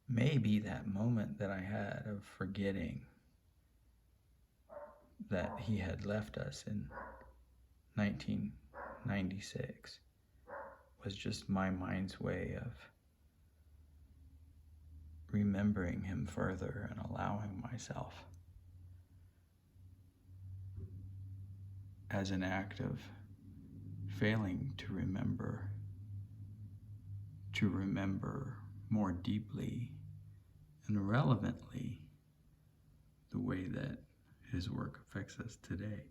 maybe that moment that I had of forgetting that he had left us in 1996 was just my mind's way of remembering him further and allowing myself, as an act of failing to remember more deeply and relevantly the way that his work affects us today.